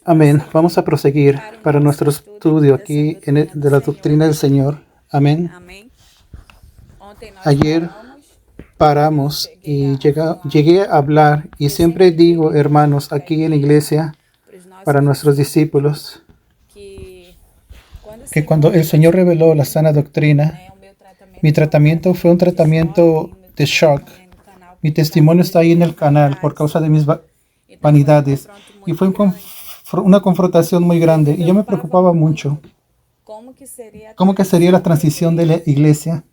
Amén. Vamos a proseguir para nuestro estudio aquí de la doctrina del Señor. Amén. Ayer paramos y llegué a hablar y siempre digo, hermanos, aquí en la iglesia, para nuestros discípulos, que cuando el Señor reveló la sana doctrina, mi tratamiento fue un tratamiento de shock. Mi testimonio está ahí en el canal por causa de mis vanidades. Y fue una confrontación muy grande. Y yo me preocupaba mucho. ¿Cómo que sería la transición de la iglesia?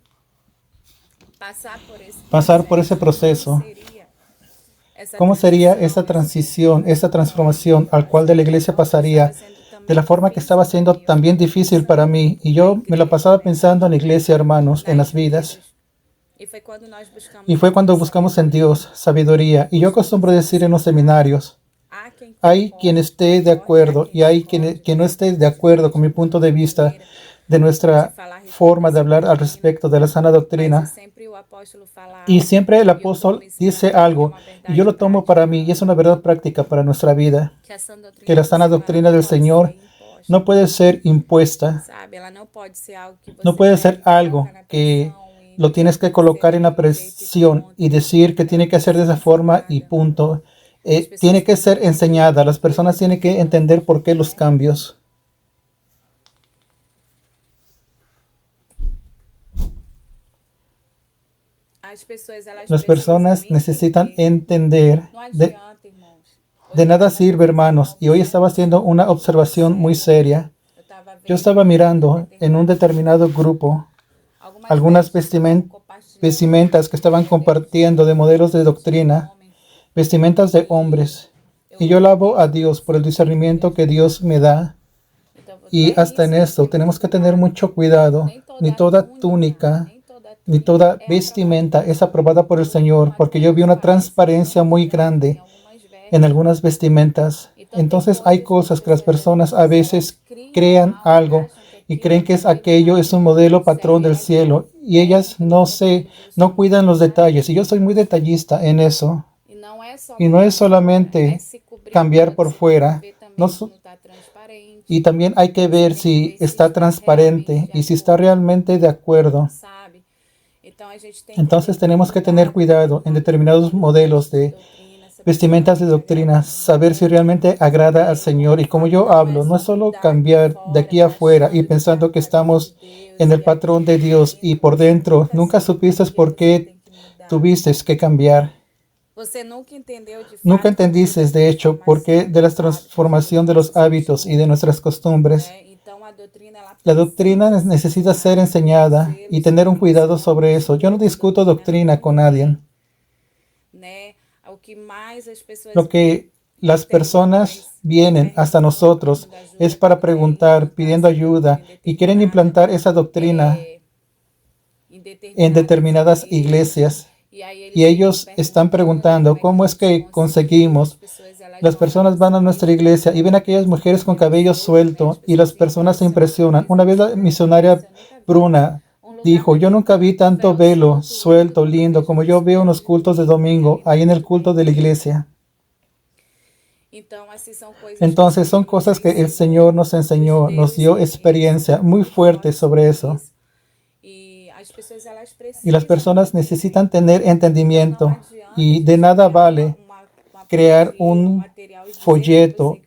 Pasar por ese proceso. ¿Cómo sería esa transición, esa transformación al cual de la iglesia pasaría de la forma que estaba siendo también difícil para mí? Y yo me la pasaba pensando en la iglesia, hermanos, en las vidas. Y fue cuando buscamos en Dios sabiduría. Y yo acostumbro decir en los seminarios, hay quien esté de acuerdo y hay quien no esté de acuerdo con mi punto de vista de nuestra forma de hablar al respecto de la sana doctrina. Y siempre el apóstol dice algo y yo lo tomo para mí y es una verdad práctica para nuestra vida, que la sana doctrina del Señor no puede ser impuesta, no puede ser algo que lo tienes que colocar en la presión y decir que tiene que hacer de esa forma y punto. Tiene que ser enseñada, las personas tienen que entender por qué los cambios. Las personas necesitan entender. De nada sirve, hermanos. Y hoy estaba haciendo una observación muy seria. Yo estaba mirando en un determinado grupo algunas vestimentas que estaban compartiendo de modelos de doctrina, vestimentas de hombres. Y yo alabo a Dios por el discernimiento que Dios me da. Y hasta en esto tenemos que tener mucho cuidado. Ni toda túnica, ni toda vestimenta es aprobada por el Señor, porque yo vi una transparencia muy grande en algunas vestimentas. Entonces hay cosas que las personas a veces crean algo y creen que aquello es un modelo patrón del cielo y ellas no cuidan los detalles. Y yo soy muy detallista en eso. Y no es solamente cambiar por fuera, y también hay que ver si está transparente y si está realmente de acuerdo. Entonces tenemos que tener cuidado en determinados modelos de vestimentas de doctrina, saber si realmente agrada al Señor. Y como yo hablo, no es solo cambiar de aquí afuera y pensando que estamos en el patrón de Dios y por dentro nunca supiste por qué tuviste que cambiar. Nunca entendiste, de hecho, por qué de la transformación de los hábitos y de nuestras costumbres. La doctrina necesita ser enseñada y tener un cuidado sobre eso. Yo no discuto doctrina con nadie. Lo que las personas vienen hasta nosotros es para preguntar, pidiendo ayuda y quieren implantar esa doctrina en determinadas iglesias. Y ellos están preguntando, ¿cómo es que conseguimos? Las personas van a nuestra iglesia y ven a aquellas mujeres con cabello suelto y las personas se impresionan. Una vez la misionaria Bruna dijo, yo nunca vi tanto velo suelto, lindo, como yo veo en los cultos de domingo, ahí en el culto de la iglesia. Entonces son cosas que el Señor nos enseñó, nos dio experiencia muy fuerte sobre eso. Y las personas necesitan tener entendimiento y de nada vale crear un folleto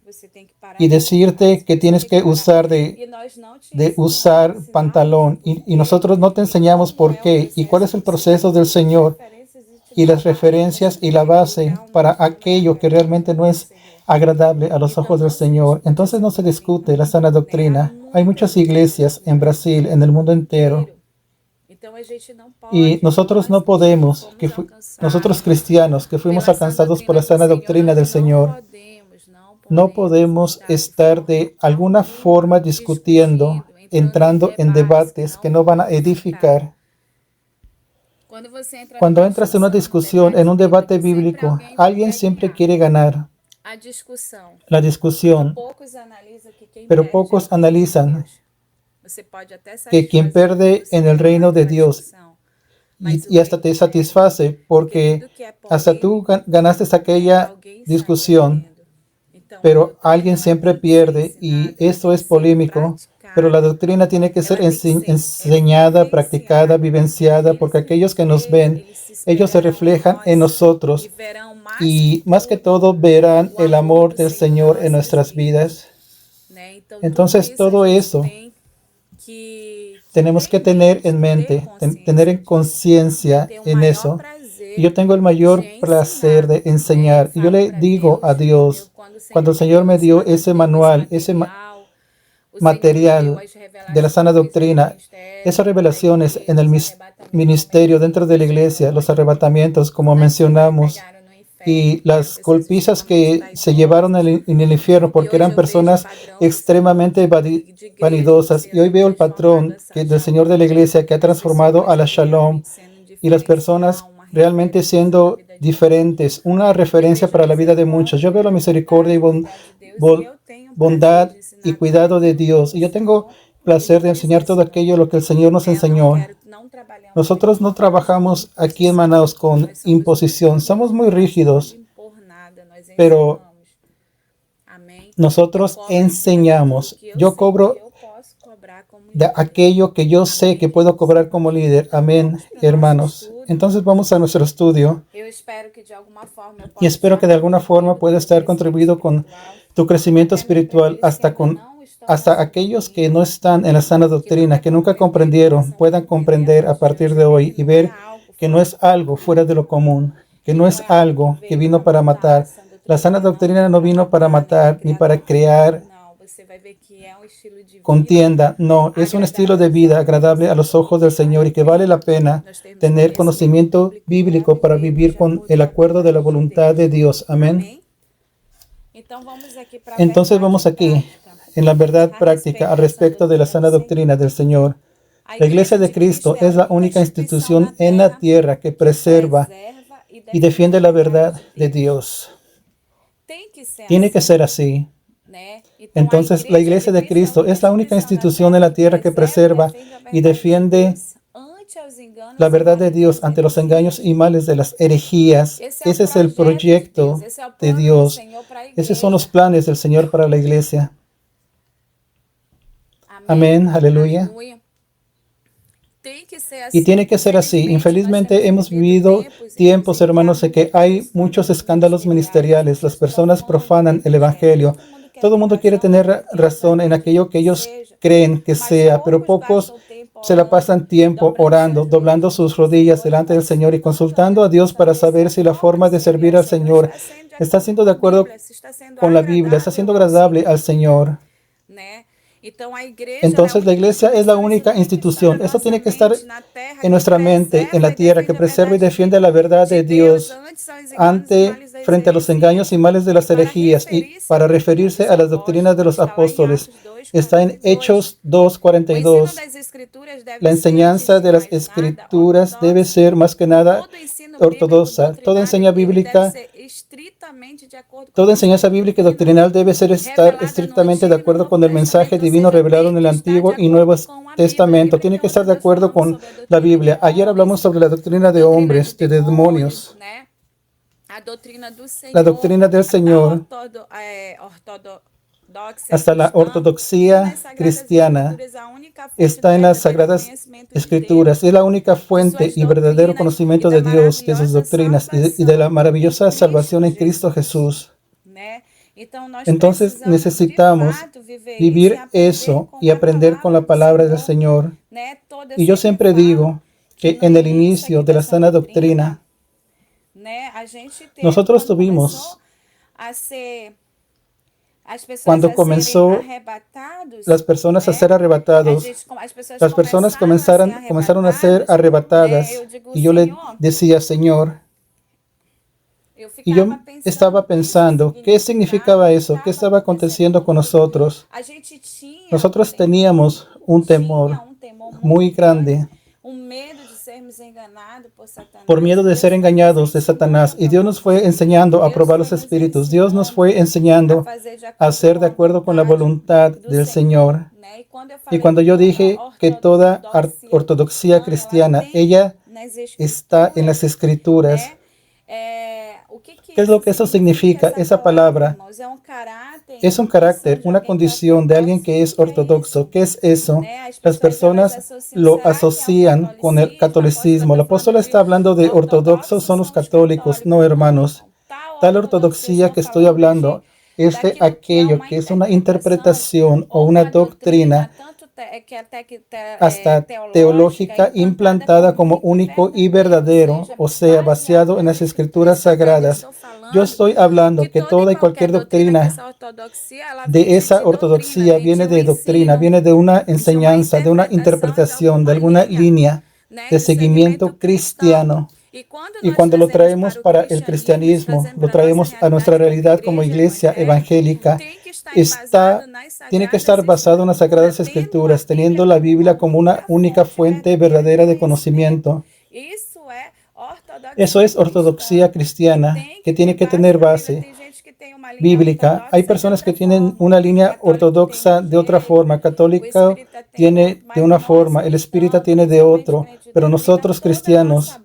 y decirte que tienes que usar de usar pantalón y nosotros no te enseñamos por qué y cuál es el proceso del Señor y las referencias y la base para aquello que realmente no es agradable a los ojos del Señor. Entonces no se discute la sana doctrina. Hay muchas iglesias en Brasil, en el mundo entero. Y nosotros no podemos, nosotros cristianos que fuimos alcanzados por la sana doctrina del Señor, no podemos estar de alguna forma discutiendo, entrando en debates que no van a edificar. Cuando entras en una discusión, en un debate bíblico, alguien siempre quiere ganar la discusión, pero pocos analizan que quien pierde en el reino de Dios y hasta te satisface porque hasta tú ganaste aquella discusión. pero alguien siempre pierde y esto es polémico. Pero la doctrina tiene que ser enseñada, practicada, vivenciada, porque aquellos que nos ven, ellos se reflejan en nosotros y más que todo verán el amor del Señor en nuestras vidas. Entonces todo eso tenemos que tener en mente, tener en conciencia en eso. Y yo tengo el mayor placer de enseñar. Y yo le digo a Dios, cuando el Señor me dio ese manual, ese material de la sana doctrina, esas revelaciones en el ministerio dentro de la iglesia, los arrebatamientos, como mencionamos, y las golpizas que se llevaron en el infierno porque eran personas extremadamente vanidosas. Y hoy veo el patrón del Señor de la iglesia que ha transformado a la Shalom y las personas realmente siendo diferentes, una referencia para la vida de muchos. Yo veo la misericordia y bondad y cuidado de Dios. Y yo tengo placer de enseñar todo aquello lo que el Señor nos enseñó. Nosotros no trabajamos aquí en Manaus con imposición. Somos muy rígidos, pero nosotros enseñamos. Yo cobro de aquello que yo sé que puedo cobrar como líder. Amén, hermanos. Entonces vamos a nuestro estudio. Y espero que de alguna forma pueda estar contribuido con tu crecimiento espiritual hasta aquellos que no están en la sana doctrina, que nunca comprendieron, puedan comprender a partir de hoy y ver que no es algo fuera de lo común, que no es algo que vino para matar. La sana doctrina no vino para matar ni para crear contienda. No, es un estilo de vida agradable a los ojos del Señor y que vale la pena tener conocimiento bíblico para vivir con el acuerdo de la voluntad de Dios. Amén. Entonces vamos aquí en la verdad práctica al respecto de la sana doctrina del Señor. La Iglesia de Cristo es la única institución en la tierra que preserva y defiende la verdad de Dios. Tiene que ser así. Entonces, la Iglesia de Cristo es la única institución en la tierra que preserva y defiende la verdad de Dios ante los engaños y males de las herejías. Ese es el proyecto de Dios. Esos son los planes del Señor para la Iglesia. Amén, aleluya. Y tiene que ser así. Infelizmente hemos vivido tiempos, hermanos, en que hay muchos escándalos ministeriales. Las personas profanan el Evangelio. Todo el mundo quiere tener razón en aquello que ellos creen que sea, pero pocos se la pasan tiempo orando, doblando sus rodillas delante del Señor y consultando a Dios para saber si la forma de servir al Señor está siendo de acuerdo con la Biblia, está siendo agradable al Señor. Entonces la iglesia es la única institución. Eso tiene que estar en nuestra mente, en la tierra, que preserva y defiende la verdad de Dios frente a los engaños y males de las herejías, y para referirse a las doctrinas de los apóstoles. Está en Hechos 2:42. La enseñanza de las Escrituras debe ser más que nada ortodoxa. Toda enseñanza bíblica y doctrinal debe estar estrictamente de acuerdo con el mensaje divino revelado en el Antiguo y Nuevo Testamento. Tiene que estar de acuerdo con la Biblia. Ayer hablamos sobre la doctrina de hombres, de demonios. La doctrina del Señor, hasta la ortodoxia cristiana, está en las Sagradas Escrituras. Es la única fuente y verdadero conocimiento de Dios, de sus doctrinas y de la maravillosa salvación en Cristo Jesús. Entonces necesitamos vivir eso y aprender con la palabra del Señor. Y yo siempre digo que en el inicio de la sana doctrina, nosotros tuvimos, cuando comenzó las personas a ser arrebatados, las personas comenzaron a ser arrebatadas, y yo le decía, Señor, y yo estaba pensando, ¿qué significaba eso? ¿Qué estaba aconteciendo con nosotros? Nosotros teníamos un temor muy grande por miedo de ser engañados de Satanás. Y Dios nos fue enseñando a probar los espíritus. Dios nos fue enseñando a hacer de acuerdo con la voluntad del Señor. Y cuando yo dije que toda ortodoxia cristiana, ella está en las Escrituras, ¿Qué es lo que eso significa? Esa palabra es un carácter, una condición de alguien que es ortodoxo. ¿Qué es eso? Las personas lo asocian con el catolicismo. El apóstol está hablando de ortodoxos, son los católicos, no hermanos. Tal ortodoxia que estoy hablando es de aquello que es una interpretación o una doctrina hasta teológica implantada como único y verdadero, o sea, basado en las escrituras sagradas. Yo estoy hablando que toda y cualquier doctrina de esa ortodoxia viene de doctrina, viene de una enseñanza, de una interpretación, de alguna línea de seguimiento cristiano. Y cuando lo traemos para el cristianismo, lo traemos a nuestra realidad como iglesia evangélica, tiene que estar basado en las Sagradas Escrituras, teniendo la Biblia como una única fuente verdadera de conocimiento. Eso es ortodoxia cristiana, que tiene que tener base bíblica. Hay personas que tienen una línea ortodoxa de otra forma, católica tiene de una forma, el espírita tiene de otro, pero nosotros cristianos,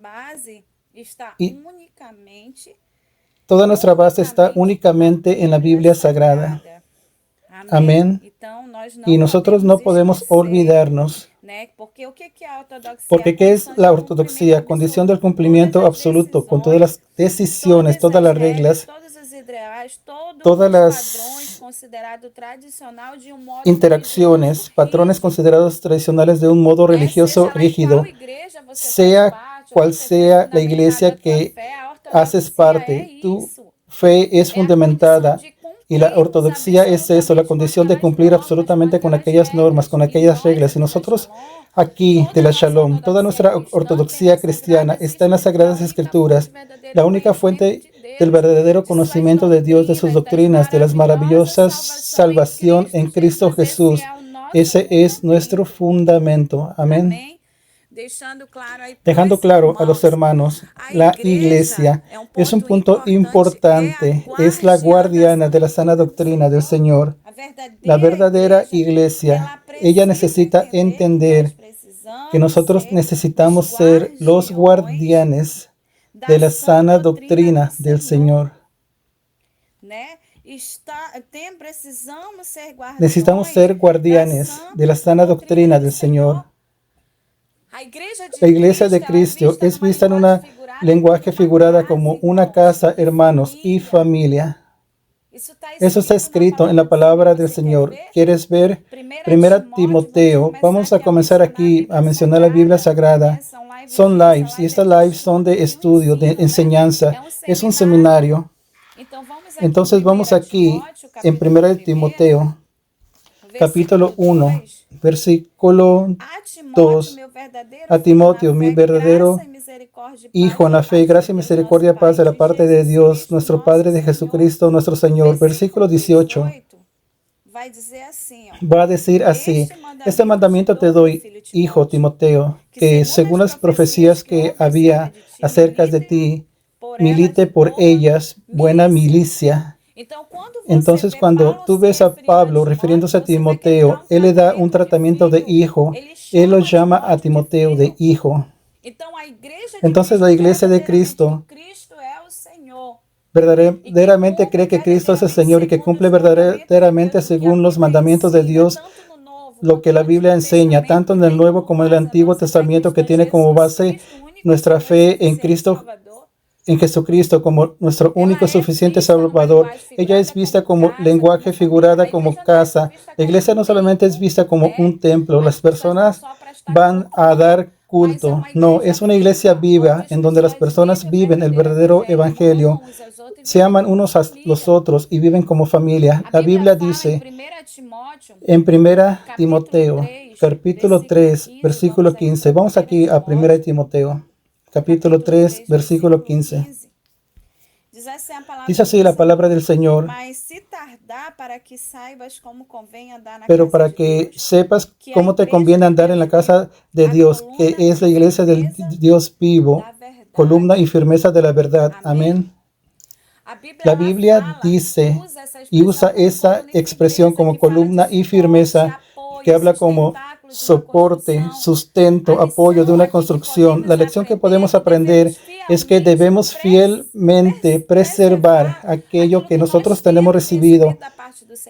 toda nuestra base está únicamente en la Biblia Sagrada. Amén. Y nosotros no podemos olvidarnos. Porque ¿qué es la ortodoxia? Condición del cumplimiento absoluto con todas las decisiones, todas las reglas, todas las interacciones, patrones considerados tradicionales de un modo religioso rígido, sea cual sea la iglesia que haces parte, tu fe es fundamentada. Y la ortodoxia es eso, la condición de cumplir absolutamente con aquellas normas, con aquellas reglas. Y nosotros aquí de la Shalom, toda nuestra ortodoxia cristiana está en las Sagradas Escrituras, la única fuente del verdadero conocimiento de Dios, de sus doctrinas, de las maravillosas salvación en Cristo Jesús. Ese es nuestro fundamento. Amén. Dejando claro a los hermanos, la iglesia es un punto importante, es la guardiana de la sana doctrina del Señor. La verdadera iglesia, ella necesita entender que nosotros necesitamos ser los guardianes de la sana doctrina del Señor. Necesitamos ser guardianes de la sana doctrina del Señor. La iglesia de Cristo es vista en un lenguaje figurada como una casa, hermanos y familia. Eso está escrito en la palabra del Señor. ¿Quieres ver? 1 Timoteo. Vamos a comenzar aquí a mencionar la Biblia Sagrada. Son lives y estas lives son de estudio, de enseñanza. Es un seminario. Entonces vamos aquí en 1 Timoteo, capítulo 1, versículo 2. A Timoteo, mi verdadero hijo en la fe, gracia, misericordia, paz de la parte de Dios, nuestro Padre, de Jesucristo, nuestro Señor. Versículo 18. Va a decir así: este mandamiento te doy, hijo Timoteo, que según las profecías que había acerca de ti, milite por ellas buena milicia. Entonces, cuando tú ves a Pablo refiriéndose a Timoteo, él le da un tratamiento de hijo. Él lo llama a Timoteo de hijo. Entonces, la iglesia de Cristo verdaderamente cree que Cristo es el Señor y que cumple verdaderamente según los mandamientos de Dios, lo que la Biblia enseña, tanto en el Nuevo como en el Antiguo Testamento, que tiene como base nuestra fe en Cristo, en Jesucristo como nuestro único suficiente Salvador. Ella es vista como lenguaje figurada como casa. La iglesia no solamente es vista como un templo. Las personas van a dar culto. No, es una iglesia viva en donde las personas viven el verdadero evangelio. Se aman unos a los otros y viven como familia. La Biblia dice en 1 Timoteo, capítulo 3, versículo 15. Vamos aquí a 1 Timoteo. Capítulo 3, versículo 15. Dice así la palabra del Señor: pero para que sepas cómo te conviene andar en la casa de Dios, que es la iglesia del Dios vivo, columna y firmeza de la verdad. Amén. La Biblia dice y usa esa expresión como columna y firmeza, que habla como soporte, sustento, apoyo de una construcción. La lección que podemos aprender es que debemos fielmente preservar aquello que nosotros tenemos recibido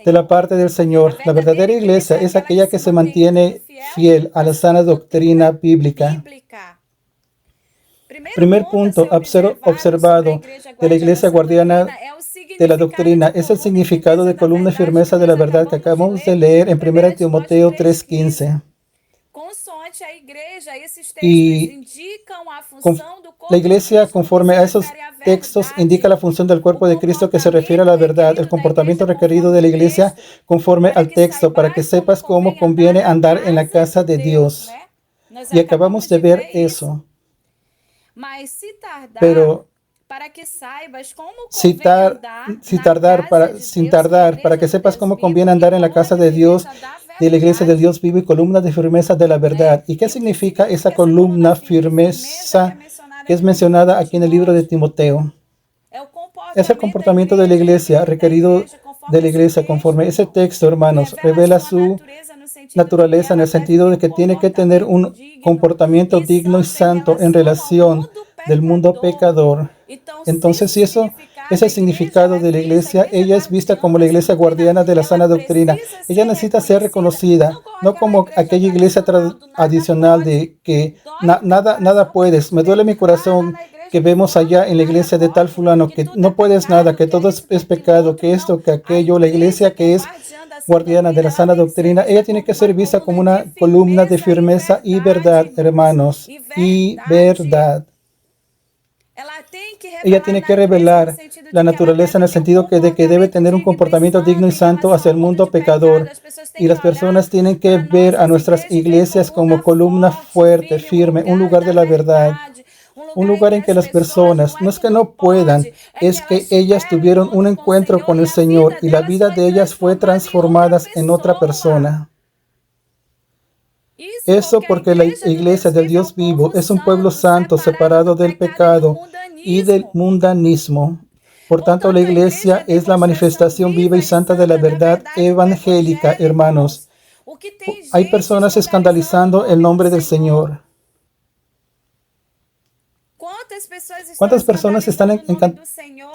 de la parte del Señor. La verdadera iglesia es aquella que se mantiene fiel a la sana doctrina bíblica. Primer punto observado de la iglesia guardiana de la doctrina es el significado de columna y firmeza de la verdad que acabamos de leer en 1 Timoteo 3:15. Y la iglesia, conforme a esos textos, indica la función del cuerpo de Cristo que se refiere a la verdad, el comportamiento requerido de la iglesia conforme al texto, para que sepas cómo conviene andar en la casa de Dios. Y acabamos de ver eso. Pero sin tardar, para que sepas cómo conviene andar en la casa de Dios, de la iglesia del Dios vivo y columna de firmeza de la verdad. ¿Y qué significa esa columna firmeza que es mencionada aquí en el libro de Timoteo? Es el comportamiento de la iglesia, requerido de la iglesia conforme ese texto, hermanos, revela su naturaleza en el sentido de que tiene que tener un comportamiento digno y santo en relación del mundo pecador. Entonces, si eso es el significado de la iglesia, ella es vista como la iglesia guardiana de la sana doctrina. Ella necesita ser reconocida, no como aquella iglesia tradicional de que nada puedes. Me duele mi corazón que vemos allá en la iglesia de tal fulano, que no puedes nada, que todo es pecado, que esto, que aquello. La iglesia que es guardiana de la sana doctrina, ella tiene que ser vista como una columna de firmeza y verdad, hermanos, y verdad. Ella tiene que revelar la naturaleza en el sentido de que debe tener un comportamiento digno y santo hacia el mundo pecador. Y las personas tienen que ver a nuestras iglesias como columna fuerte, firme, un lugar de la verdad. Un lugar en que las personas, no es que no puedan, es que ellas tuvieron un encuentro con el Señor y la vida de ellas fue transformada en otra persona. Eso porque la iglesia del Dios vivo es un pueblo santo, separado del pecado y del mundanismo. Por tanto, la iglesia es la manifestación viva y santa de la verdad evangélica, hermanos. Hay personas escandalizando el nombre del Señor. ¿Cuántas personas están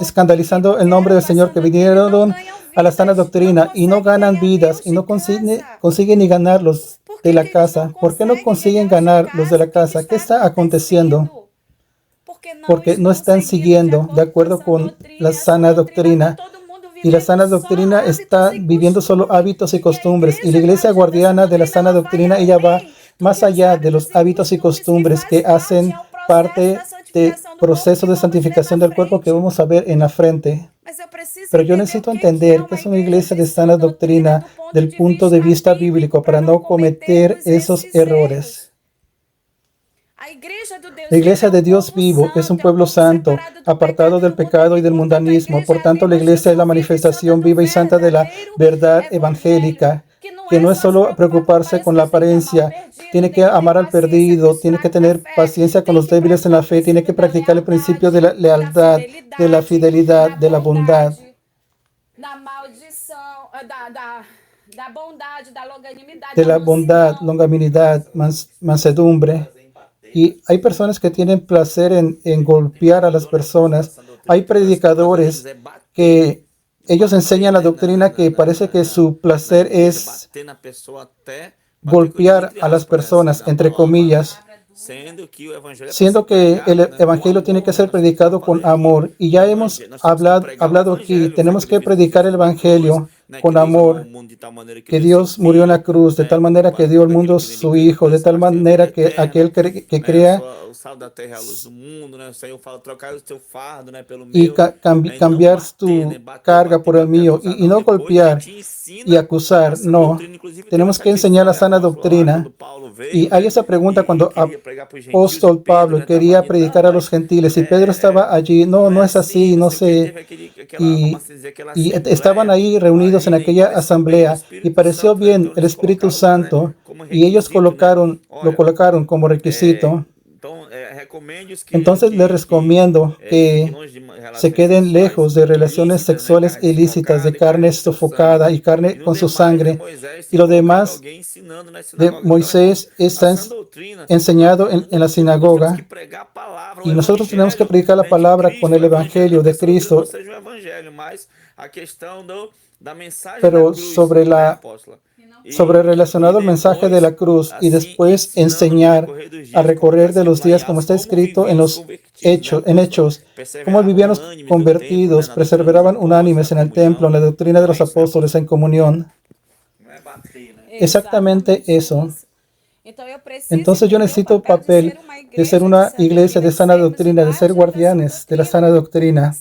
escandalizando el nombre del Señor que vinieron a la sana doctrina y no ganan vidas y no consiguen ni ganar los de la casa? ¿Por qué no consiguen ganar los de la casa? ¿Qué está aconteciendo? Porque no están siguiendo de acuerdo con la sana doctrina. Y la sana doctrina está viviendo solo hábitos y costumbres. Y la iglesia guardiana de la sana doctrina, ella va más allá de los hábitos y costumbres que hacen parte del proceso de santificación del cuerpo que vamos a ver en la frente. Pero yo necesito entender que es una iglesia de sana doctrina del punto de vista bíblico para no cometer esos errores. La iglesia de Dios vivo es un pueblo santo, apartado del pecado y del mundanismo. Por tanto, la iglesia es la manifestación viva y santa de la verdad evangélica, que no es solo preocuparse con la apariencia, tiene que amar al perdido, tiene que tener paciencia con los débiles en la fe, tiene que practicar el principio de la lealtad, de la fidelidad, de la bondad, longanimidad, mansedumbre. Y hay personas que tienen placer en golpear a las personas. Hay predicadores que ellos enseñan la doctrina que parece que su placer es golpear a las personas, entre comillas, siendo que el evangelio tiene que ser predicado con amor. Y ya hemos hablado aquí, tenemos que predicar el evangelio con amor, que Dios murió en la cruz, de tal manera que dio al mundo su Hijo, de tal manera que aquel que crea y cambiar tu carga por el mío, y no golpear y acusar, no. Tenemos que enseñar la sana doctrina. Y hay esa pregunta cuando apóstol Pablo quería predicar a los gentiles y Pedro estaba allí, no es así, no sé. Y estaban ahí reunidos en aquella asamblea y pareció bien el Espíritu Santo y ellos lo colocaron como requisito. Entonces les recomiendo que se queden lejos de relaciones sexuales ilícitas, de carne sofocada y carne con su sangre. Y lo demás de Moisés está enseñado en la sinagoga. Y nosotros tenemos que predicar la palabra con el evangelio de Cristo. Pero sobre relacionado al mensaje de la cruz y después enseñar a recorrer de los días como está escrito en los Hechos, cómo vivían los convertidos, perseveraban unánimes en el templo, en la doctrina de los apóstoles, en comunión. Exactamente eso. Entonces yo necesito papel de ser una iglesia de sana doctrina, de ser guardianes de la sana doctrina.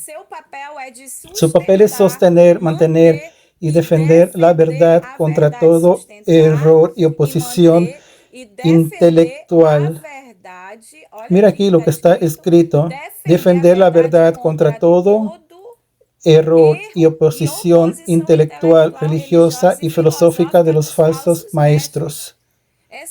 Su papel es sostener, mantener y defender la verdad contra todo error y oposición intelectual. Mira aquí lo que está escrito: defender la verdad contra todo error y oposición intelectual, religiosa y filosófica de los falsos maestros.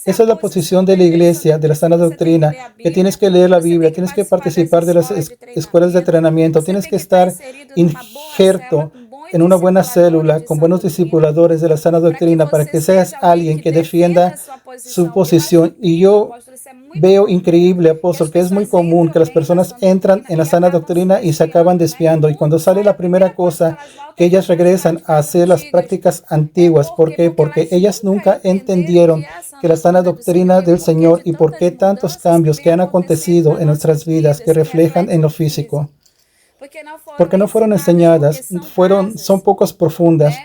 Esa es la posición de la iglesia, de la sana doctrina, que tienes que leer la Biblia, tienes que participar de las escuelas de entrenamiento, tienes que estar injerto en una buena célula con buenos discipuladores de la sana doctrina para que seas alguien que defienda su posición. Y yo veo increíble, apóstol, que es muy común que las personas entran en la sana doctrina y se acaban desviando. Y cuando sale la primera cosa, que ellas regresan a hacer las prácticas antiguas. ¿Por qué? Porque ellas nunca entendieron que la sana doctrina del Señor y por qué tantos cambios que han acontecido en nuestras vidas que reflejan en lo físico. Porque no fueron enseñadas, son pocos profundas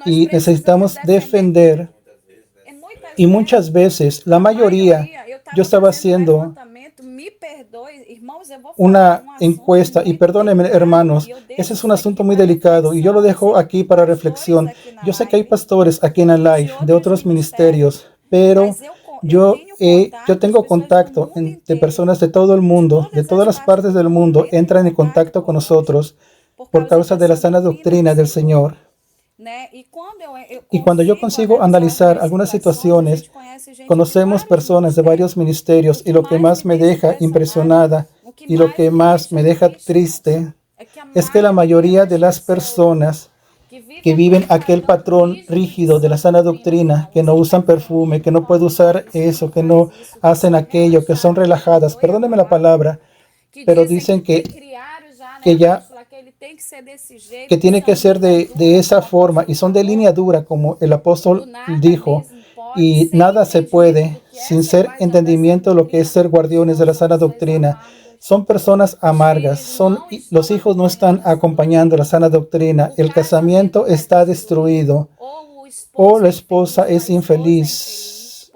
y necesitamos defender. Y muchas veces, la mayoría, yo estaba haciendo una encuesta, y perdónenme hermanos, ese es un asunto muy delicado y yo lo dejo aquí para reflexión. Yo sé que hay pastores aquí en el live de otros ministerios, pero yo tengo contacto de personas de todo el mundo, de todas las partes del mundo, entran en contacto con nosotros por causa de la sana doctrina del Señor. Y cuando yo consigo analizar algunas situaciones, conocemos personas de varios ministerios y lo que más me deja impresionada y lo que más me deja triste es que la mayoría de las personas que viven aquel patrón rígido de la sana doctrina, que no usan perfume, que no pueden usar eso, que no hacen aquello, que son relajadas, perdónenme la palabra, pero dicen que tiene que ser de esa forma y son de línea dura, como el apóstol dijo, y nada se puede sin ser entendimiento de lo que es ser guardianes de la sana doctrina. Son personas amargas, los hijos no están acompañando la sana doctrina, el casamiento está destruido, o la esposa es infeliz,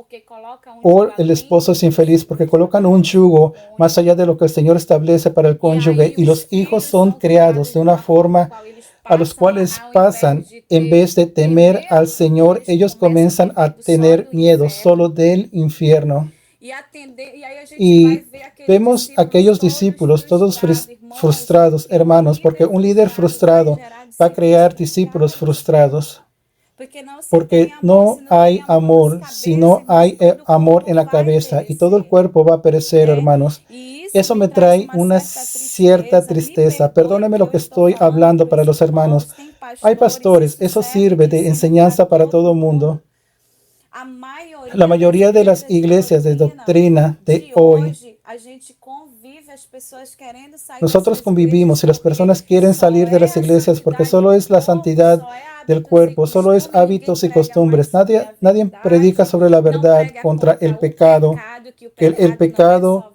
o el esposo es infeliz porque colocan un yugo más allá de lo que el Señor establece para el cónyuge, y los hijos son creados de una forma a los cuales pasan, en vez de temer al Señor, ellos comienzan a tener miedo solo del infierno. Y vemos aquellos discípulos todos frustrados, hermanos, porque un líder frustrado va a crear discípulos frustrados. Porque no hay amor, si no hay amor en la cabeza, y todo el cuerpo va a perecer, hermanos. Eso me trae una cierta tristeza. Perdónenme lo que estoy hablando para los hermanos. Hay pastores, eso sirve de enseñanza para todo el mundo. La mayoría de las iglesias de doctrina de hoy, nosotros convivimos y las personas quieren salir de las iglesias porque solo es la santidad del cuerpo, solo es hábitos y costumbres. Nadie predica sobre la verdad contra el pecado. El pecado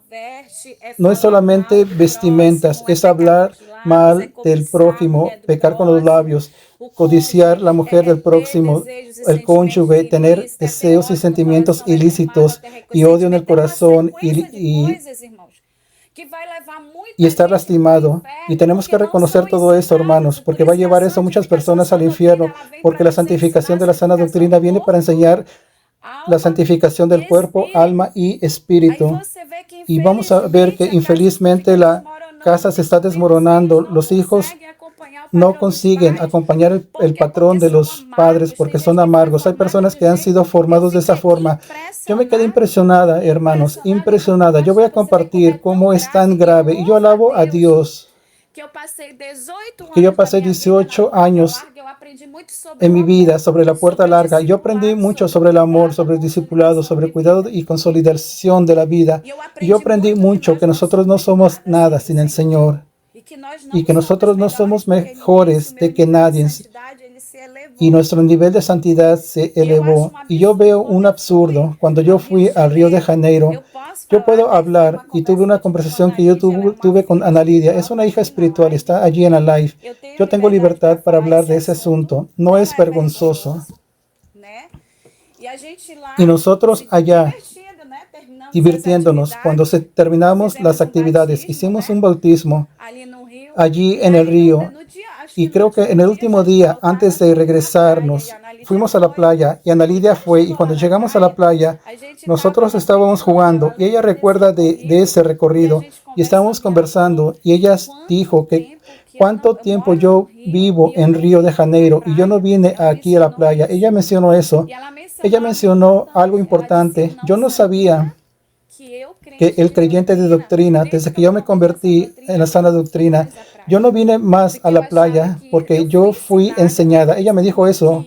no es solamente vestimentas, es hablar mal del prójimo, pecar con los labios, codiciar la mujer del próximo, el cónyuge, tener deseos y sentimientos ilícitos y odio en el corazón y estar lastimado. Y tenemos que reconocer todo eso, hermanos, porque va a llevar eso a muchas personas al infierno, porque la santificación de la sana doctrina viene para enseñar la santificación del cuerpo, alma y espíritu. Y vamos a ver que infelizmente la casa se está desmoronando, los hijos no consiguen acompañar el patrón de los padres porque son amargos. Hay personas que han sido formados de esa forma. Yo me quedé impresionada, hermanos, impresionada. Yo voy a compartir cómo es tan grave y yo alabo a Dios que yo pasé 18 años en mi vida sobre la puerta larga. Yo aprendí mucho sobre el amor, sobre el discipulado, sobre el cuidado y consolidación de la vida. Y yo aprendí mucho que nosotros no somos nada sin el Señor y que nosotros no somos mejores de que nadie y nuestro nivel de santidad se elevó. Y yo veo un absurdo. Cuando yo fui a Río de Janeiro, yo puedo hablar y tuve una conversación que yo tuve con Ana Lidia. Es una hija espiritual, está allí en la live. Yo tengo libertad para hablar de ese asunto. No es vergonzoso. Y nosotros allá divirtiéndonos cuando terminamos las actividades. Hicimos un bautismo allí en el río. Y creo que en el último día, antes de regresarnos, fuimos a la playa y Ana Lidia fue. Y cuando llegamos a la playa, nosotros estábamos jugando y ella recuerda de ese recorrido y estábamos conversando y ella dijo que cuánto tiempo yo vivo en Río de Janeiro y yo no vine aquí a la playa. Ella mencionó eso. Ella mencionó algo importante. Yo no sabía que el creyente de doctrina, desde que yo me convertí en la sana doctrina, yo no vine más a la playa porque yo fui enseñada. Ella me dijo eso,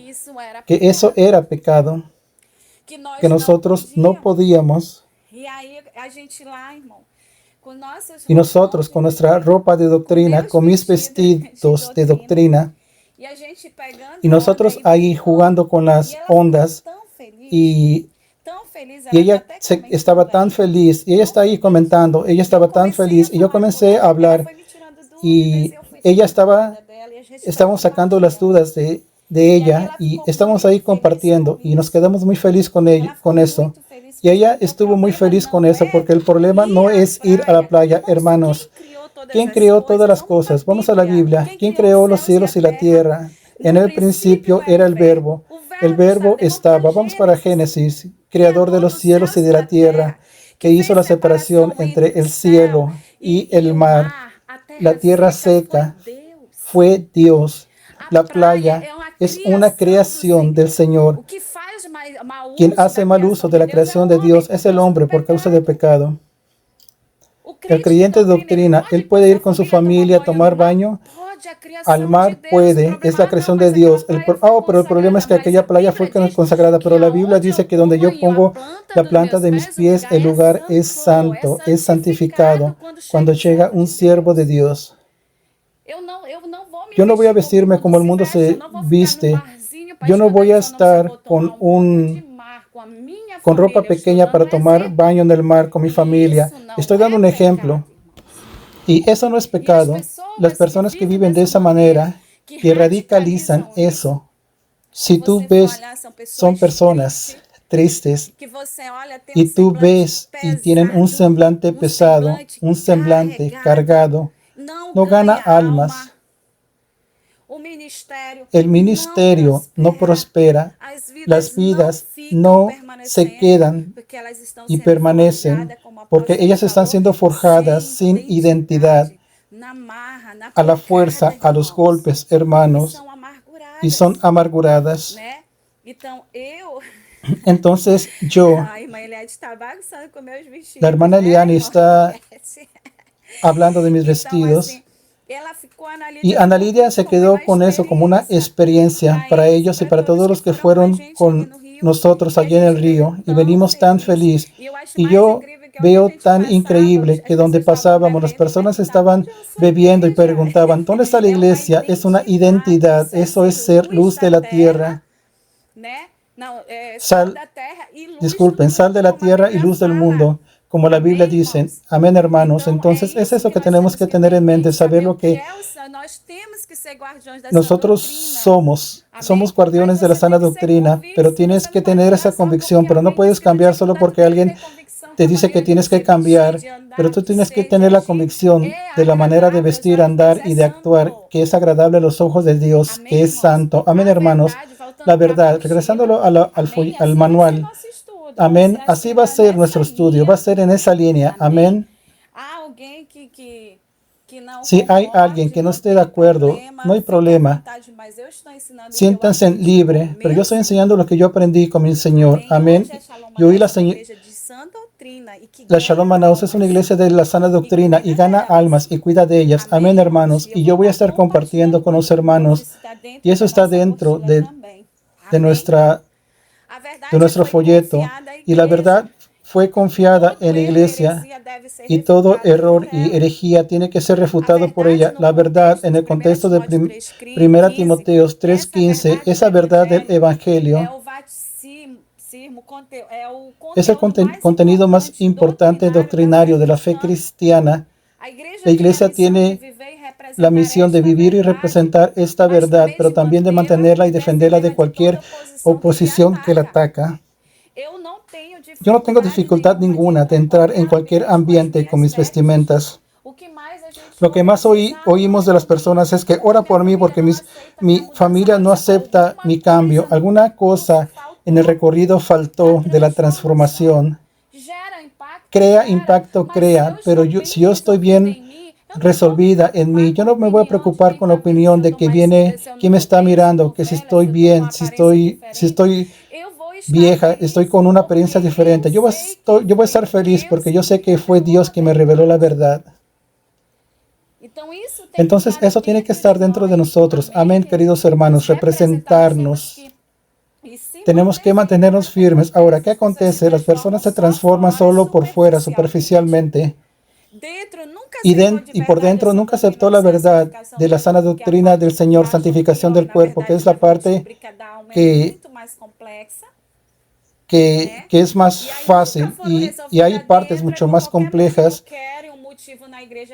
que eso era pecado, que nosotros no podíamos. Y nosotros con nuestra ropa de doctrina, con mis vestidos de doctrina, y nosotros ahí jugando con las ondas y ella estaba tan feliz, y ella está ahí comentando, ella estaba tan feliz, y yo comencé a hablar, y ella estábamos sacando las dudas de ella, y estamos ahí compartiendo, y nos quedamos muy felices con eso. Y ella estuvo muy feliz con eso, porque el problema no es ir a la playa, hermanos. ¿Quién creó todas las cosas? Vamos a la Biblia. ¿Quién creó los cielos y la tierra? En el principio era el Verbo. El Verbo estaba. Vamos para Génesis. Creador de los cielos y de la tierra, que hizo la separación entre el cielo y el mar. La tierra seca fue Dios. La playa es una creación del Señor. Quien hace mal uso de la creación de Dios es el hombre por causa del pecado. El creyente de doctrina, él puede ir con su familia a tomar baño. Al mar puede, es la creación de Dios. Pero el problema es que aquella playa fue consagrada. Pero la Biblia dice que donde yo pongo la planta de mis pies, el lugar es santo, es santificado. Cuando llega un siervo de Dios. Yo no voy a vestirme como el mundo se viste. Yo no voy a estar con ropa pequeña para tomar baño en el mar con mi familia. Estoy dando un ejemplo. Y eso no es pecado. Las personas que viven de esa manera, que radicalizan eso, si tú ves, son personas tristes y tú ves y tienen un semblante pesado, un semblante cargado, no gana almas. El ministerio no prospera, las vidas no se quedan y permanecen porque ellas están siendo forjadas sin identidad, a la fuerza, a los golpes, hermanos, y son amarguradas. Entonces la hermana Eliane está hablando de mis vestidos. Y Ana Lidia se quedó con eso como una experiencia para ellos y para todos los que fueron con nosotros allí en el río. Y venimos tan feliz. Y yo veo tan increíble que donde pasábamos las personas estaban bebiendo y preguntaban, ¿dónde está la iglesia? Es una identidad. Eso es ser luz de la tierra. Sal de la tierra y luz del mundo. Como la Biblia dice, amén, hermanos. Entonces es eso que tenemos que tener en mente, saber lo que nosotros somos guardianes de la sana doctrina, pero tienes que tener esa convicción, pero no puedes cambiar solo porque alguien te dice que tienes que cambiar, pero tú tienes que tener la convicción de la manera de vestir, andar y de actuar que es agradable a los ojos de Dios, que es santo. Amén, hermanos. La verdad, regresándolo al manual. Amén. Así va a ser nuestro estudio. Va a ser en esa línea. Amén. Si hay alguien que no esté de acuerdo, no hay problema. Siéntanse libre, pero yo estoy enseñando lo que yo aprendí con mi Señor. Amén. Yo oí la Shalom Manaus es una iglesia de la sana doctrina y gana almas y cuida de ellas. Amén, hermanos. Y yo voy a estar compartiendo con los hermanos. Y eso está dentro de nuestro folleto. Y la verdad fue confiada en la iglesia y todo error y herejía tiene que ser refutado por ella. La verdad, en el contexto de 1 Timoteo 3:15, esa verdad del Evangelio es el contenido más importante doctrinario de la fe cristiana. La iglesia tiene la misión de vivir y representar esta verdad, pero también de mantenerla y defenderla de cualquier oposición que la ataca. Yo no tengo dificultad ninguna de entrar en cualquier ambiente con mis vestimentas. Lo que más oímos de las personas es que ora por mí porque mi familia no acepta mi cambio. Alguna cosa en el recorrido faltó de la transformación. Crea impacto, pero si yo estoy bien resolvida en mí, yo no me voy a preocupar con la opinión de que viene, quién me está mirando, que si estoy bien, si estoy vieja, estoy con una apariencia diferente. Yo voy a estar feliz porque yo sé que fue Dios quien me reveló la verdad. Entonces eso tiene que estar dentro de nosotros. Amén, queridos hermanos, representarnos. Tenemos que mantenernos firmes. Ahora, ¿qué acontece? Las personas se transforman solo por fuera, superficialmente. Y por dentro nunca aceptó la verdad de la sana doctrina del Señor, santificación del cuerpo, que es la parte que es más fácil. Y hay partes mucho más complejas.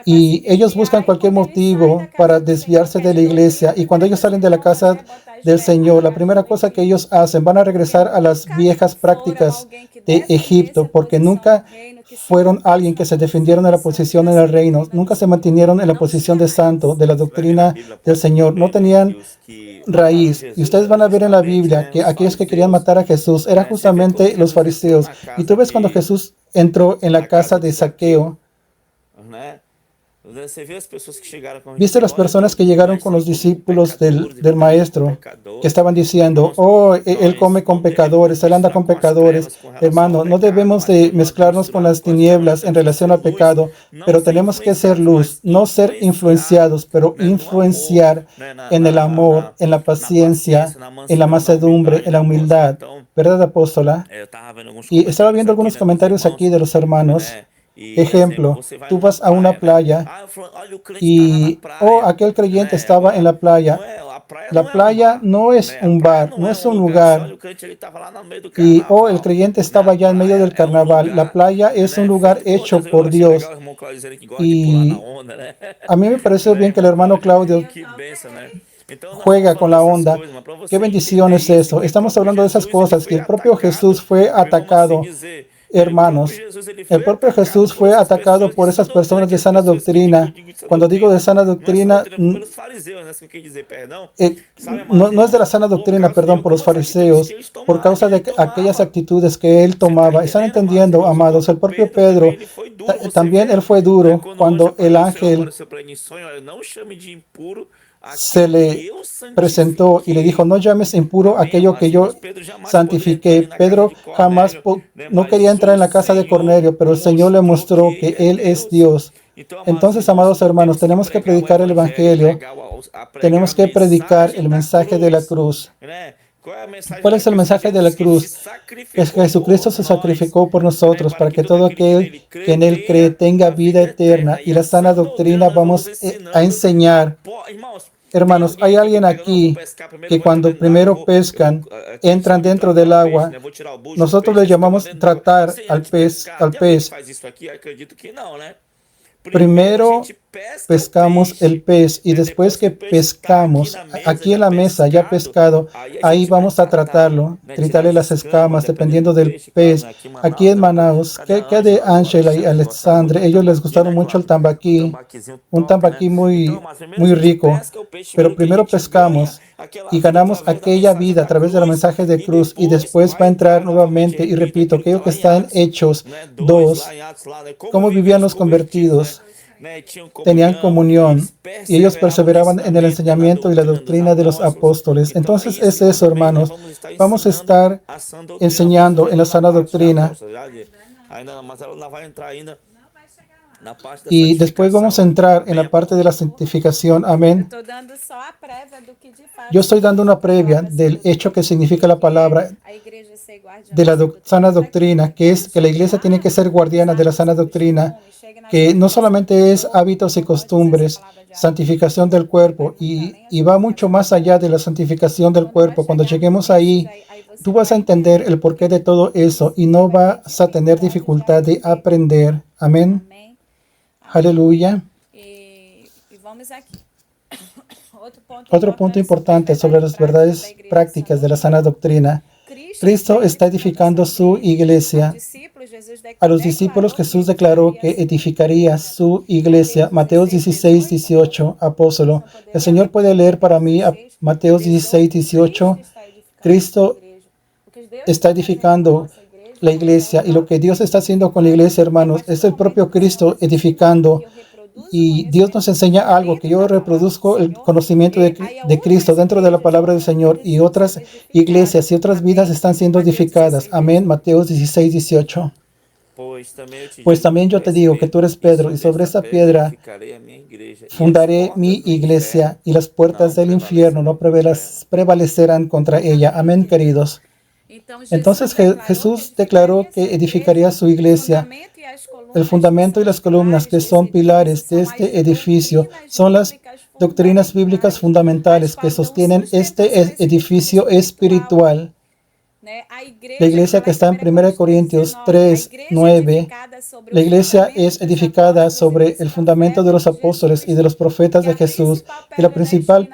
Y ellos buscan cualquier motivo para desviarse de la iglesia. Y cuando ellos salen de la casa del Señor, la primera cosa que ellos hacen, van a regresar a las viejas prácticas de Egipto, porque nunca fueron alguien que se defendieron de la posición en el reino, nunca se mantuvieron en la posición de santo, de la doctrina del Señor, no tenían raíz. Y ustedes van a ver en la Biblia que aquellos que querían matar a Jesús eran justamente los fariseos. Y tú ves cuando Jesús entró en la casa de Zaqueo, ¿viste las personas que llegaron con los discípulos del maestro que estaban diciendo, oh, él come con pecadores, él anda con pecadores? Hermano, no debemos de mezclarnos con las tinieblas en relación al pecado, pero tenemos que ser luz, no ser influenciados, pero influenciar en el amor, en la paciencia, en la mansedumbre, en la humildad. ¿Verdad, apóstola? Y estaba viendo algunos comentarios aquí de los hermanos. Ejemplo, tú vas a una playa y, aquel creyente estaba en la playa. La playa no es un bar, no es un lugar. Y, el creyente estaba allá en medio del carnaval. La playa es un lugar hecho por Dios. Y a mí me pareció bien que el hermano Claudio juega con la onda. Qué bendición es eso. Estamos hablando de esas cosas que el propio Jesús fue atacado. Hermanos, el propio Jesús fue atacado por esas personas de sana doctrina. Cuando digo de sana doctrina, no es de la sana doctrina, perdón, por los fariseos, por causa de aquellas actitudes que él tomaba. ¿Están entendiendo, amados? El propio Pedro, también él fue duro cuando el ángel se le presentó y le dijo, no llames impuro aquello que yo santifiqué. Pedro jamás no quería entrar en la casa de Cornelio, pero el Señor le mostró que Él es Dios. Entonces, amados hermanos, tenemos que predicar el Evangelio, tenemos que predicar el mensaje de la cruz. ¿Cuál es el mensaje de la cruz? Es que Jesucristo se sacrificó por nosotros para que todo aquel que en Él cree tenga vida eterna. Y la sana doctrina vamos a enseñar. Hermanos, hay alguien aquí que cuando primero pescan, entran dentro del agua. Nosotros le llamamos tratar al pez. Primero pescamos el pez y después que pescamos, aquí en la mesa ya pescado, ahí vamos a tratarlo, quitarle las escamas dependiendo del pez. Aquí en Manaus, ¿qué de Ángela y Alexandre? Ellos les gustaron mucho el tambaquí, un tambaquí muy rico, pero primero pescamos y ganamos aquella vida a través del mensaje de cruz y después va a entrar nuevamente y repito, aquello que está en Hechos 2, cómo vivían los convertidos. tenían comunión y ellos perseveraban en el enseñamiento y la doctrina de los apóstoles. Entonces es eso, hermanos. Vamos a estar enseñando en la sana doctrina. Y después vamos a entrar en la parte de la santificación. Amén. Yo estoy dando una previa del hecho que significa la palabra de la sana doctrina, que es que la iglesia tiene que ser guardiana de la sana doctrina, que no solamente es hábitos y costumbres, santificación del cuerpo, y va mucho más allá de la santificación del cuerpo. Cuando lleguemos ahí, tú vas a entender el porqué de todo eso y no vas a tener dificultad de aprender. Amén. Aleluya. Otro punto importante sobre las verdades prácticas de la sana doctrina. Cristo está edificando su iglesia. A los discípulos Jesús declaró que edificaría su iglesia. Mateo 16, 18, apóstolo. El Señor puede leer para mí a Mateo 16, 18. Cristo está edificando la iglesia, y lo que Dios está haciendo con la iglesia, hermanos, es el propio Cristo edificando. Y Dios nos enseña algo, que yo reproduzco el conocimiento de Cristo dentro de la palabra del Señor, y otras iglesias y otras vidas están siendo edificadas. Amén. Mateo 16, 18. Pues también yo te digo que tú eres Pedro, y sobre esa piedra fundaré mi iglesia, y las puertas del infierno no prevalecerán contra ella. Amén, queridos. Entonces Jesús declaró que edificaría su iglesia. El fundamento y las columnas, que son pilares de este edificio, son las doctrinas bíblicas fundamentales que sostienen este edificio espiritual. La iglesia que está en 1 Corintios 3, 9, la iglesia es edificada sobre el fundamento de los apóstoles y de los profetas de Jesús, y la principal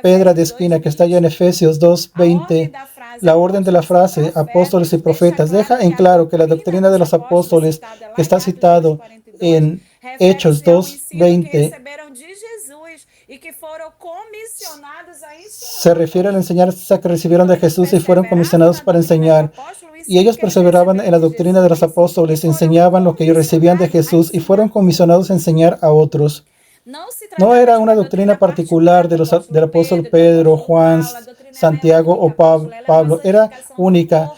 piedra de espina que está allá en Efesios 2, 20. La orden de la frase apóstoles y profetas deja en claro que la doctrina de los apóstoles, que está citado en Hechos 2:20, se refiere a la enseñanza que recibieron de Jesús y fueron comisionados para enseñar. Y ellos perseveraban en la doctrina de los apóstoles, enseñaban lo que ellos recibían de Jesús y fueron comisionados a enseñar a otros. No era una doctrina particular del apóstol Pedro, Juan, Santiago o Pablo. Era única.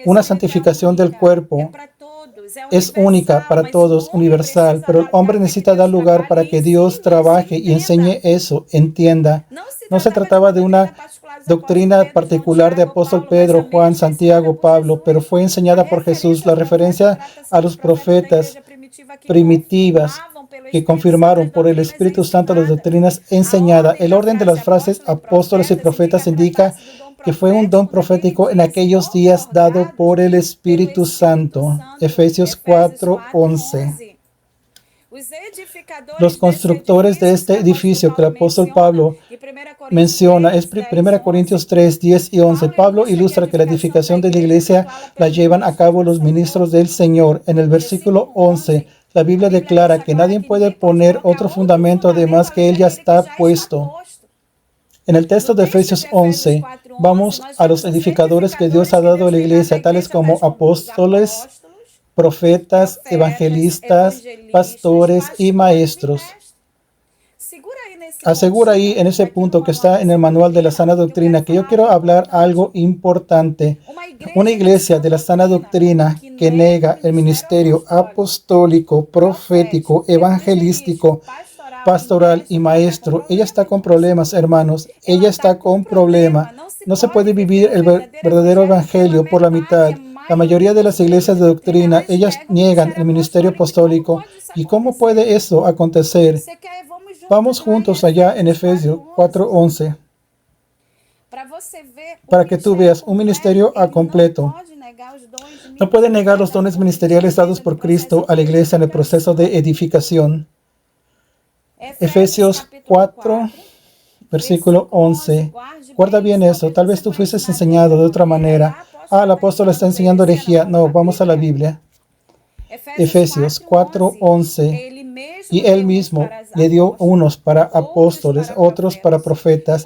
Una santificación del cuerpo es única para todos, universal, pero el hombre necesita dar lugar para que Dios trabaje y enseñe eso, entienda. No se trataba de una doctrina particular de apóstol Pedro, Juan, Santiago, Pablo, pero fue enseñada por Jesús. La referencia a los profetas primitivas que confirmaron por el Espíritu Santo las doctrinas enseñadas. El orden de las frases apóstoles y profetas indica que fue un don profético en aquellos días dado por el Espíritu Santo. Efesios 4:11. Los constructores de este edificio que el apóstol Pablo menciona es 1 Corintios 3, 10 y 11. Pablo ilustra que la edificación de la iglesia la llevan a cabo los ministros del Señor. En el versículo 11, la Biblia declara que nadie puede poner otro fundamento además que él ya está puesto. En el texto de Efesios 11, vamos a los edificadores que Dios ha dado a la iglesia, tales como apóstoles, profetas, evangelistas, pastores y maestros. Asegura ahí en ese punto que está en el manual de la sana doctrina que yo quiero hablar algo importante. Una iglesia de la sana doctrina que nega el ministerio apostólico, profético, evangelístico, pastoral y maestro, ella está con problemas, hermanos. Ella está con problemas. No se puede vivir el verdadero evangelio por la mitad. La mayoría de las iglesias de doctrina, ellas niegan el ministerio apostólico. ¿Y cómo puede eso acontecer? Vamos juntos allá en Efesios 4:11 para que tú veas un ministerio a completo. No puede negar los dones ministeriales dados por Cristo a la iglesia en el proceso de edificación. Efesios 4, versículo 11. Guarda bien eso. Tal vez tú fuiste enseñado de otra manera. El apóstol está enseñando herejía. No, vamos a la Biblia. Efesios 4:11. Y él mismo le dio unos para apóstoles, otros para profetas,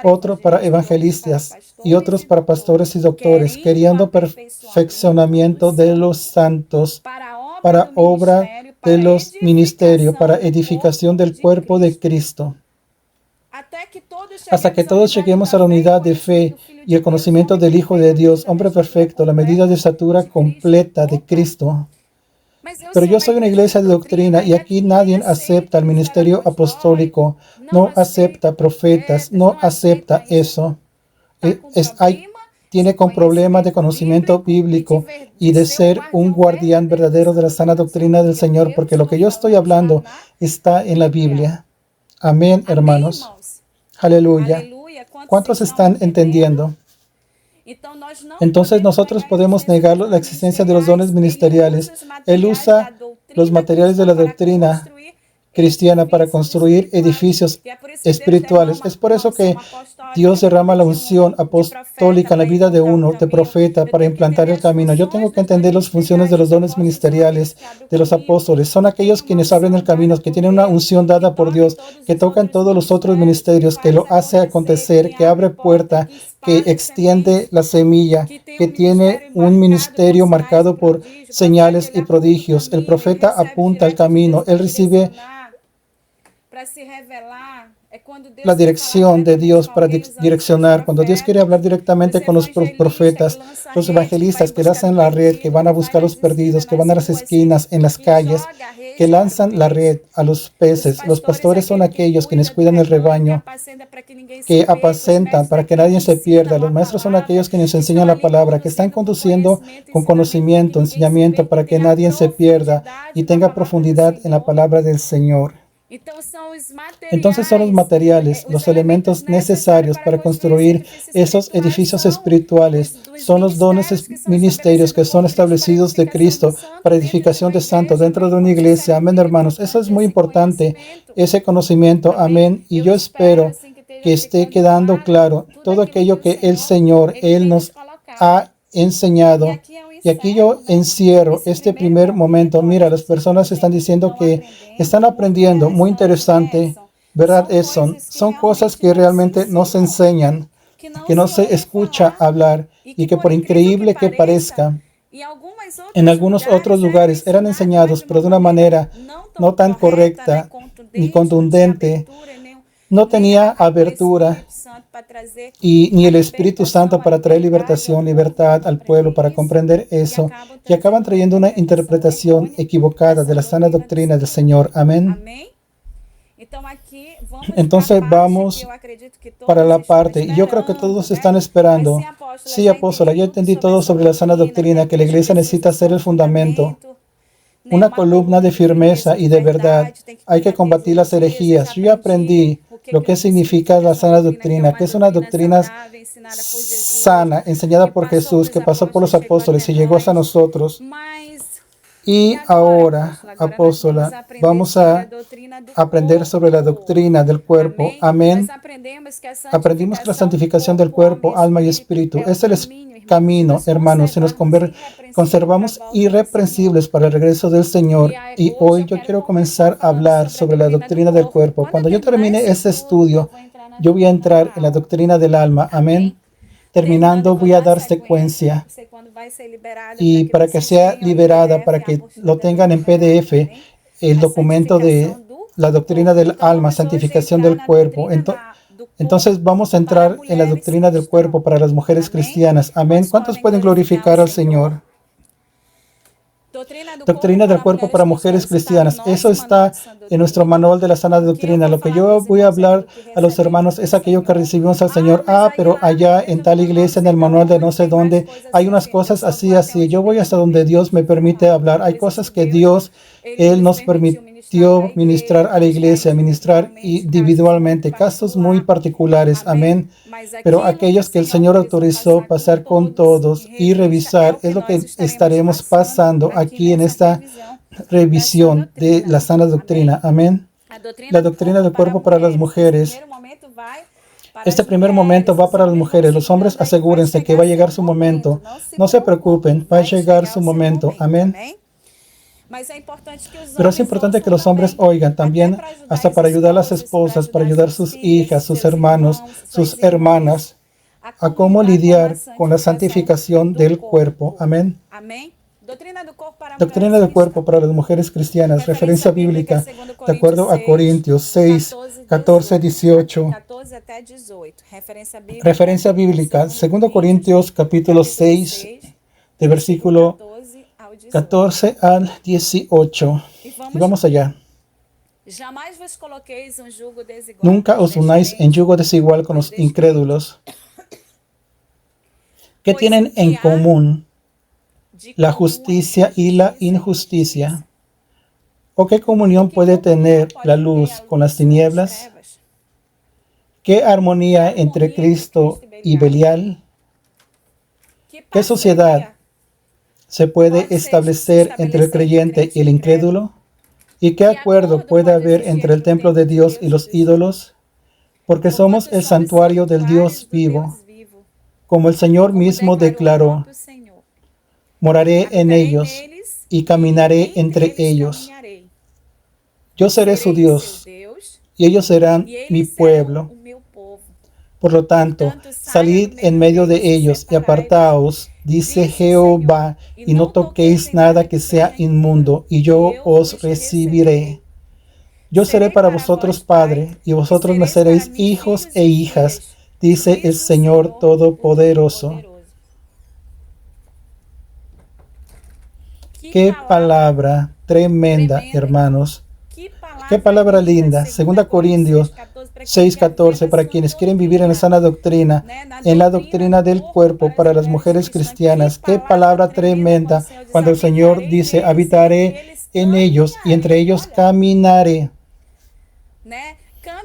otros para evangelistas y otros para pastores y doctores, queriendo perfeccionamiento de los santos para obra de los ministerios para edificación del cuerpo de Cristo, hasta que todos lleguemos a la unidad de fe y el conocimiento del Hijo de Dios, hombre perfecto, la medida de estatura completa de Cristo. Pero yo soy una iglesia de doctrina y aquí nadie acepta el ministerio apostólico, no acepta profetas, no acepta eso. Tiene con problemas de conocimiento bíblico y de ser un guardián verdadero de la sana doctrina del Señor, porque lo que yo estoy hablando está en la Biblia. Amén, hermanos. Aleluya. ¿Cuántos están entendiendo? Entonces nosotros podemos negar la existencia de los dones ministeriales. Él usa los materiales de la doctrina cristiana para construir edificios espirituales. Es por eso que Dios derrama la unción apostólica en la vida de uno, de profeta, para implantar el camino. Yo tengo que entender las funciones de los dones ministeriales de los apóstoles. Son aquellos quienes abren el camino, que tienen una unción dada por Dios, que tocan todos los otros ministerios, que lo hace acontecer, que abre puerta, que extiende la semilla, que tiene un ministerio marcado por señales y prodigios. El profeta apunta al camino. Él recibe la dirección de Dios para direccionar. Cuando Dios quiere hablar directamente con los profetas, los evangelistas que lanzan la red, que van a buscar los perdidos, que van a las esquinas, en las calles, que lanzan la red a los peces. Los pastores son aquellos quienes cuidan el rebaño, que apacentan para que nadie se pierda. Los maestros son aquellos quienes enseñan la palabra, que están conduciendo con conocimiento, enseñamiento, para que nadie se pierda y tenga profundidad en la palabra del Señor. Entonces son los materiales, los elementos necesarios para construir esos edificios espirituales. Son los dones ministerios que son establecidos de Cristo para edificación de santos dentro de una iglesia. Amén, hermanos. Eso es muy importante, ese conocimiento. Amén. Y yo espero que esté quedando claro todo aquello que el Señor, Él nos ha enseñado. Y aquí yo encierro este primer momento. Mira, las personas están diciendo que están aprendiendo. Muy interesante, ¿verdad? Son cosas que realmente no se enseñan, que no se escucha hablar y que por increíble que parezca, en algunos otros lugares eran enseñados, pero de una manera no tan correcta ni contundente. No tenía abertura y ni el Espíritu Santo para traer libertad al pueblo, para comprender eso, y acaban trayendo una interpretación equivocada de la sana doctrina del Señor. Amén. Entonces vamos para la parte, y yo creo que todos están esperando. Sí, apóstola, yo entendí todo sobre la sana doctrina, que la iglesia necesita ser el fundamento, una columna de firmeza y de verdad. Hay que combatir las herejías. Yo ya aprendí lo que significa la sana doctrina, que es una doctrina sana, enseñada por Jesús, que pasó por los apóstoles y llegó hasta nosotros. Y ahora, apóstola, vamos a aprender sobre la doctrina del cuerpo. Amén. Aprendimos que la santificación del cuerpo, alma y espíritu es el camino, hermanos. Si nos conservamos irreprensibles para el regreso del Señor. Y hoy yo quiero comenzar a hablar sobre la doctrina del cuerpo. Cuando yo termine este estudio, yo voy a entrar en la doctrina del alma. Amén. Terminando, voy a dar secuencia. Y para que sea liberada, para que lo tengan en PDF, el documento de la doctrina del alma, santificación del cuerpo. Entonces vamos a entrar en la doctrina del cuerpo para las mujeres cristianas. Amén. ¿Cuántos pueden glorificar al Señor? Doctrina del cuerpo para mujeres cristianas. Eso está en nuestro manual de la sana doctrina. Lo que yo voy a hablar a los hermanos es aquello que recibimos al Señor. Pero allá en tal iglesia, en el manual de no sé dónde, hay unas cosas así. Yo voy hasta donde Dios me permite hablar. Hay cosas que Dios, Él nos permitió ministrar a la iglesia, ministrar individualmente, casos muy particulares. Amén. Pero aquellos que el Señor autorizó pasar con todos y revisar, es lo que estaremos pasando aquí en esta revisión de la sana doctrina. Amén. La doctrina del cuerpo para las mujeres. Este primer momento va para las mujeres. Los hombres, asegúrense que va a llegar su momento. No se preocupen, va a llegar su momento. Amén. Pero es importante que los hombres oigan también, hasta para ayudar a las esposas, para ayudar a sus hijas, sus hermanos, sus hermanas, a cómo lidiar con la santificación del cuerpo. Amén. Doctrina del cuerpo para las mujeres cristianas. Referencia bíblica de acuerdo a Corintios 6, 14, 18. Referencia bíblica, 2 Corintios capítulo 6, de versículo 14 al 18. Y vamos allá. Nunca os unáis en yugo desigual con los incrédulos. ¿Qué tienen en común la justicia y la injusticia? ¿O qué comunión puede tener la luz con las tinieblas? ¿Qué armonía entre Cristo y Belial? ¿Qué sociedad se puede establecer entre el creyente y el incrédulo? ¿Y qué acuerdo puede haber entre el templo de Dios y los ídolos? Porque somos el santuario del Dios vivo, como el Señor mismo declaró. Moraré en ellos y caminaré entre ellos. Yo seré su Dios y ellos serán mi pueblo. Por lo tanto, salid en medio de ellos y apartaos, dice Jehová, y no toquéis nada que sea inmundo, y yo os recibiré. Yo seré para vosotros padre, y vosotros me seréis hijos e hijas, dice el Señor Todopoderoso. Qué palabra tremenda, hermanos. Qué palabra linda. 2 Corintios 6:14, para quienes quieren vivir en la sana doctrina, en la doctrina del cuerpo para las mujeres cristianas. Qué palabra tremenda cuando el Señor dice, habitaré en ellos y entre ellos caminaré.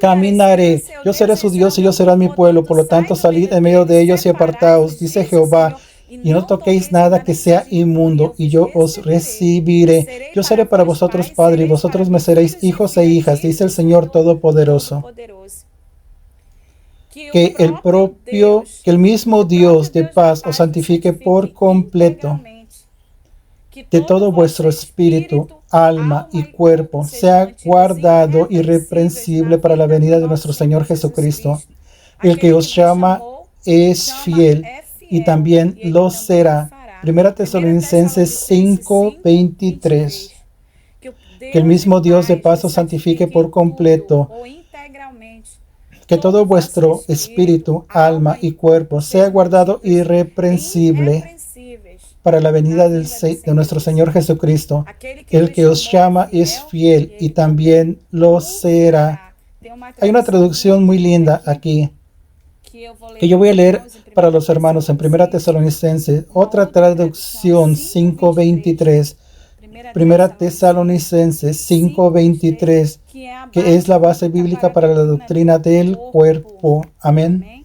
Caminaré, yo seré su Dios y ellos serán mi pueblo, por lo tanto salid en medio de ellos y apartaos, dice Jehová, y no toquéis nada que sea inmundo, y yo os recibiré. Yo seré para vosotros padre, y vosotros me seréis hijos e hijas, dice el Señor Todopoderoso. Que el mismo Dios de paz os santifique por completo, de todo vuestro espíritu, alma y cuerpo, sea guardado irreprensible para la venida de nuestro Señor Jesucristo. El que os llama es fiel, y también lo será. 1 Tesalonicenses 5:23. Que el mismo Dios de paz os santifique por completo, que todo vuestro espíritu, alma y cuerpo sea guardado irreprensible para la venida de nuestro Señor Jesucristo. El que os llama es fiel y también lo será. Hay una traducción muy linda aquí que yo voy a leer para los hermanos en 1 Tesalonicenses. Otra traducción 5:23. 1 Tesalonicenses 5:23, que es la base bíblica para la doctrina del cuerpo. Amén.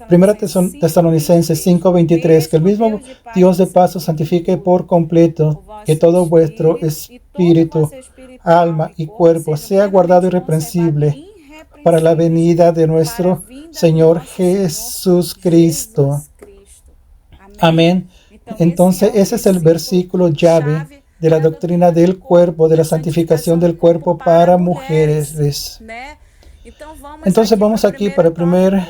1 Tesalonicenses 5:23, que el mismo Dios de paz os santifique por completo, que todo vuestro espíritu, alma y cuerpo sea guardado irreprensible para la venida de nuestro Señor Jesucristo. Amén. Entonces, ese es el versículo llave de la doctrina del cuerpo, de la santificación del cuerpo para mujeres. Entonces, vamos aquí para el primer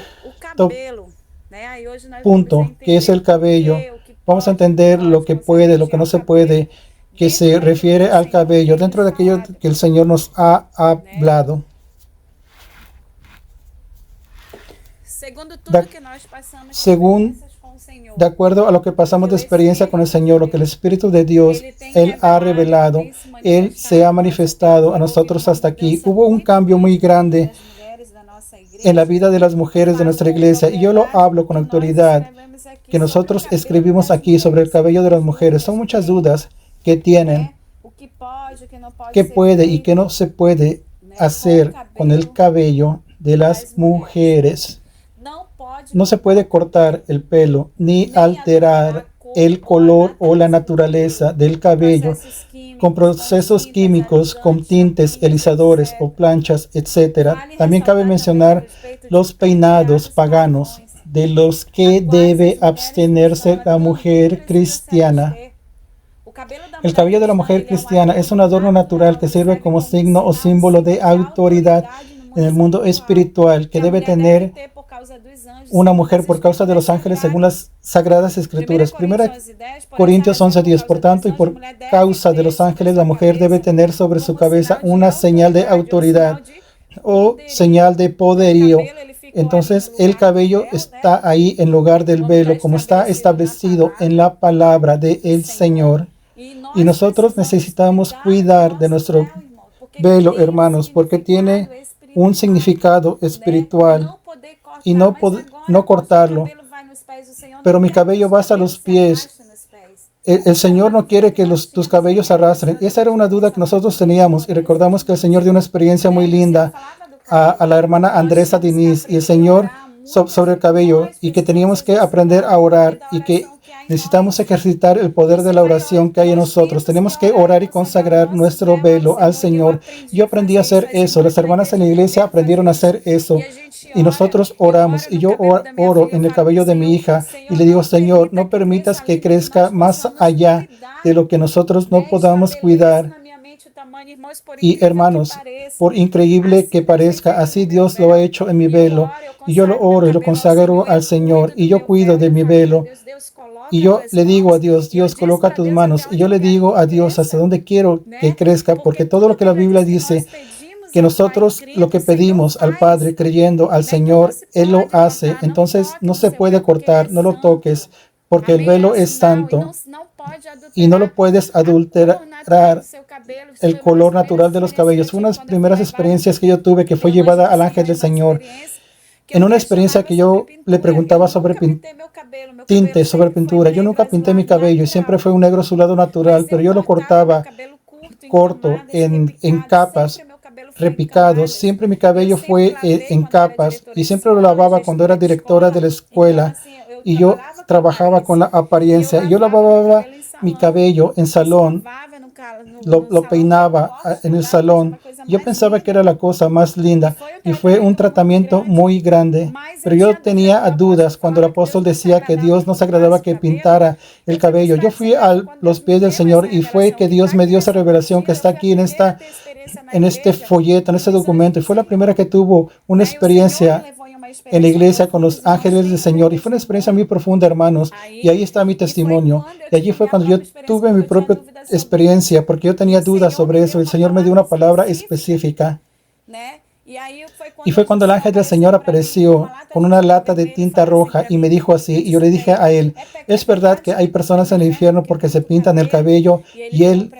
punto, que es el cabello. Vamos a entender lo que puede, lo que no se puede, que se refiere al cabello, dentro de aquello que el Señor nos ha hablado. De acuerdo a lo que pasamos de experiencia con el Señor, lo que el Espíritu de Dios, Él ha revelado, Él se ha manifestado a nosotros hasta aquí. Hubo un cambio muy grande en la vida de las mujeres de nuestra iglesia, y yo lo hablo con autoridad, que nosotros escribimos aquí sobre el cabello de las mujeres. Son muchas dudas que tienen, qué puede y qué no se puede hacer con el cabello de las mujeres. No se puede cortar el pelo ni alterar el color o la naturaleza del cabello con procesos químicos, con tintes, alisadores o planchas, etc. También cabe mencionar los peinados paganos de los que debe abstenerse la mujer cristiana. El cabello de la mujer cristiana es un adorno natural que sirve como signo o símbolo de autoridad en el mundo espiritual, que debe tener una mujer por causa de los ángeles según las Sagradas Escrituras. 1 Corintios 11:10. Por tanto, y por causa de los ángeles, la mujer debe tener sobre su cabeza una señal de autoridad o señal de poderío. Entonces, el cabello está ahí en lugar del velo, como está establecido en la palabra del Señor. Y nosotros necesitamos cuidar de nuestro velo, hermanos, porque tiene un significado espiritual y no cortarlo. Pero mi cabello va hasta los pies. El Señor no quiere que tus cabellos arrastren. Esa era una duda que nosotros teníamos y recordamos que el Señor dio una experiencia muy linda a la hermana Andresa Diniz y el Señor sobre el cabello, y que teníamos que aprender a orar y que necesitamos ejercitar el poder de la oración que hay en nosotros. Tenemos que orar y consagrar nuestro velo al Señor. Yo aprendí a hacer eso. Las hermanas en la iglesia aprendieron a hacer eso. Y nosotros oramos. Y yo oro en el cabello de mi hija y le digo, Señor, no permitas que crezca más allá de lo que nosotros no podamos cuidar. Y hermanos, por increíble que parezca, así Dios lo ha hecho en mi velo. Y yo lo oro y lo consagro al Señor. Y yo cuido de mi velo. Y yo le digo a Dios, Dios, coloca tus manos. Y yo le digo a Dios hasta dónde quiero que crezca, porque todo lo que la Biblia dice, que nosotros lo que pedimos al Padre creyendo al Señor, Él lo hace. Entonces no se puede cortar, no lo toques, porque el velo es santo y no lo puedes adulterar el color natural de los cabellos. Fue una de las primeras experiencias que yo tuve, que fue llevada al ángel del Señor. En una experiencia que yo le preguntaba sobre tinte, sobre pintura. Yo nunca pinté mi cabello y siempre fue un negro a su lado natural, pero yo lo cortaba corto, en capas, repicado. Siempre mi cabello fue en capas y siempre lo lavaba cuando era directora de la escuela y yo trabajaba con la apariencia. Yo lavaba mi cabello en salón, lo peinaba en el salón. Yo pensaba que era la cosa más linda y fue un tratamiento muy grande, pero yo tenía dudas cuando el apóstol decía que Dios no se agradaba que pintara el cabello. Yo fui a los pies del Señor y fue que Dios me dio esa revelación que está aquí en este folleto, en este documento, y fue la primera que tuvo una experiencia en la iglesia con los ángeles del Señor, y fue una experiencia muy profunda, hermanos, y ahí está mi testimonio. Y allí fue cuando yo tuve mi propia experiencia, porque yo tenía dudas sobre eso. El Señor me dio una palabra específica. Y fue cuando el ángel del Señor apareció con una lata de tinta roja y me dijo así, y yo le dije a él, es verdad que hay personas en el infierno porque se pintan el cabello, y él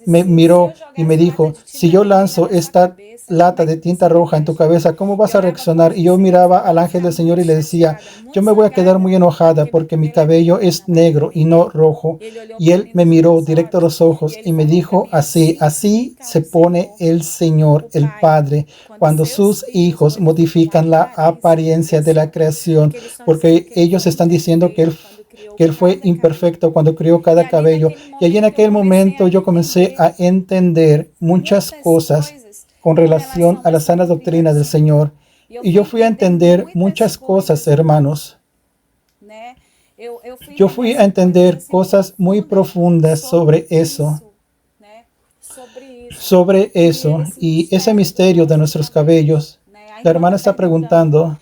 me miró y me dijo, si yo lanzo esta lata de tinta roja en tu cabeza, ¿cómo vas a reaccionar? Y yo miraba al ángel del Señor y le decía, yo me voy a quedar muy enojada porque mi cabello es negro y no rojo. Y él me miró directo a los ojos y me dijo así se pone el Señor, el Padre, cuando sus hijos modifican la apariencia de la creación, porque ellos están diciendo que Él fue imperfecto cuando creó cada cabello. Y allí en aquel momento yo comencé a entender muchas cosas con relación a las sanas doctrinas del Señor. Y yo fui a entender muchas cosas, hermanos. Yo fui a entender cosas muy profundas sobre eso. Y ese misterio de nuestros cabellos. La hermana está preguntando,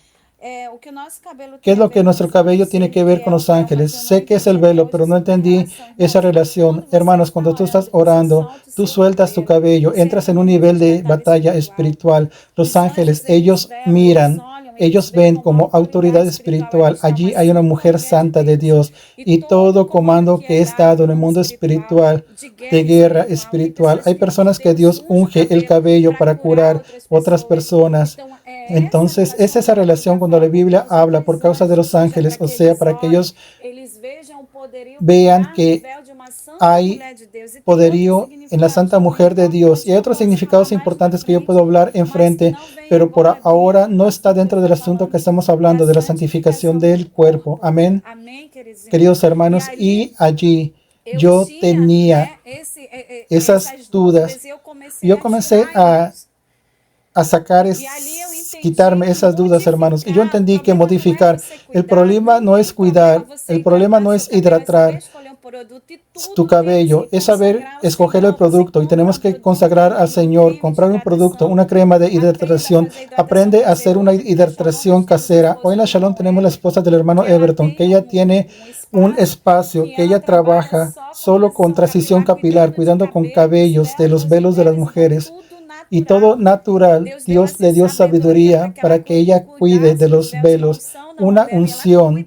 ¿qué es lo que nuestro cabello tiene que ver con los ángeles? Sé que es el velo, pero no entendí esa relación. Hermanos, cuando tú estás orando, tú sueltas tu cabello, entras en un nivel de batalla espiritual. Los ángeles, ellos miran, ellos ven como autoridad espiritual. Allí hay una mujer santa de Dios y todo comando que es dado en el mundo espiritual, de guerra espiritual. Hay personas que Dios unge el cabello para curar otras personas. Entonces, es esa relación cuando la Biblia habla por causa de los ángeles, o sea, para que ellos vean que hay poderío en la Santa Mujer de Dios. Y hay otros significados importantes que yo puedo hablar enfrente, pero por ahora no está dentro del asunto que estamos hablando de la santificación del cuerpo. Amén. Queridos hermanos, y allí yo tenía esas dudas. Yo comencé a quitarme esas dudas, hermanos. Y yo entendí que modificar, el problema no es cuidar, el problema no es hidratar, tu cabello, es saber escoger el producto y tenemos que consagrar al Señor, comprar un producto, una crema de hidratación. Aprende a hacer una hidratación casera. Hoy en la Shalom tenemos la esposa del hermano Everton, que ella tiene un espacio, que ella trabaja solo con transición capilar, cuidando con cabellos de los velos de las mujeres. Y todo natural, Dios le dio sabiduría para que ella cuide de los velos, una unción.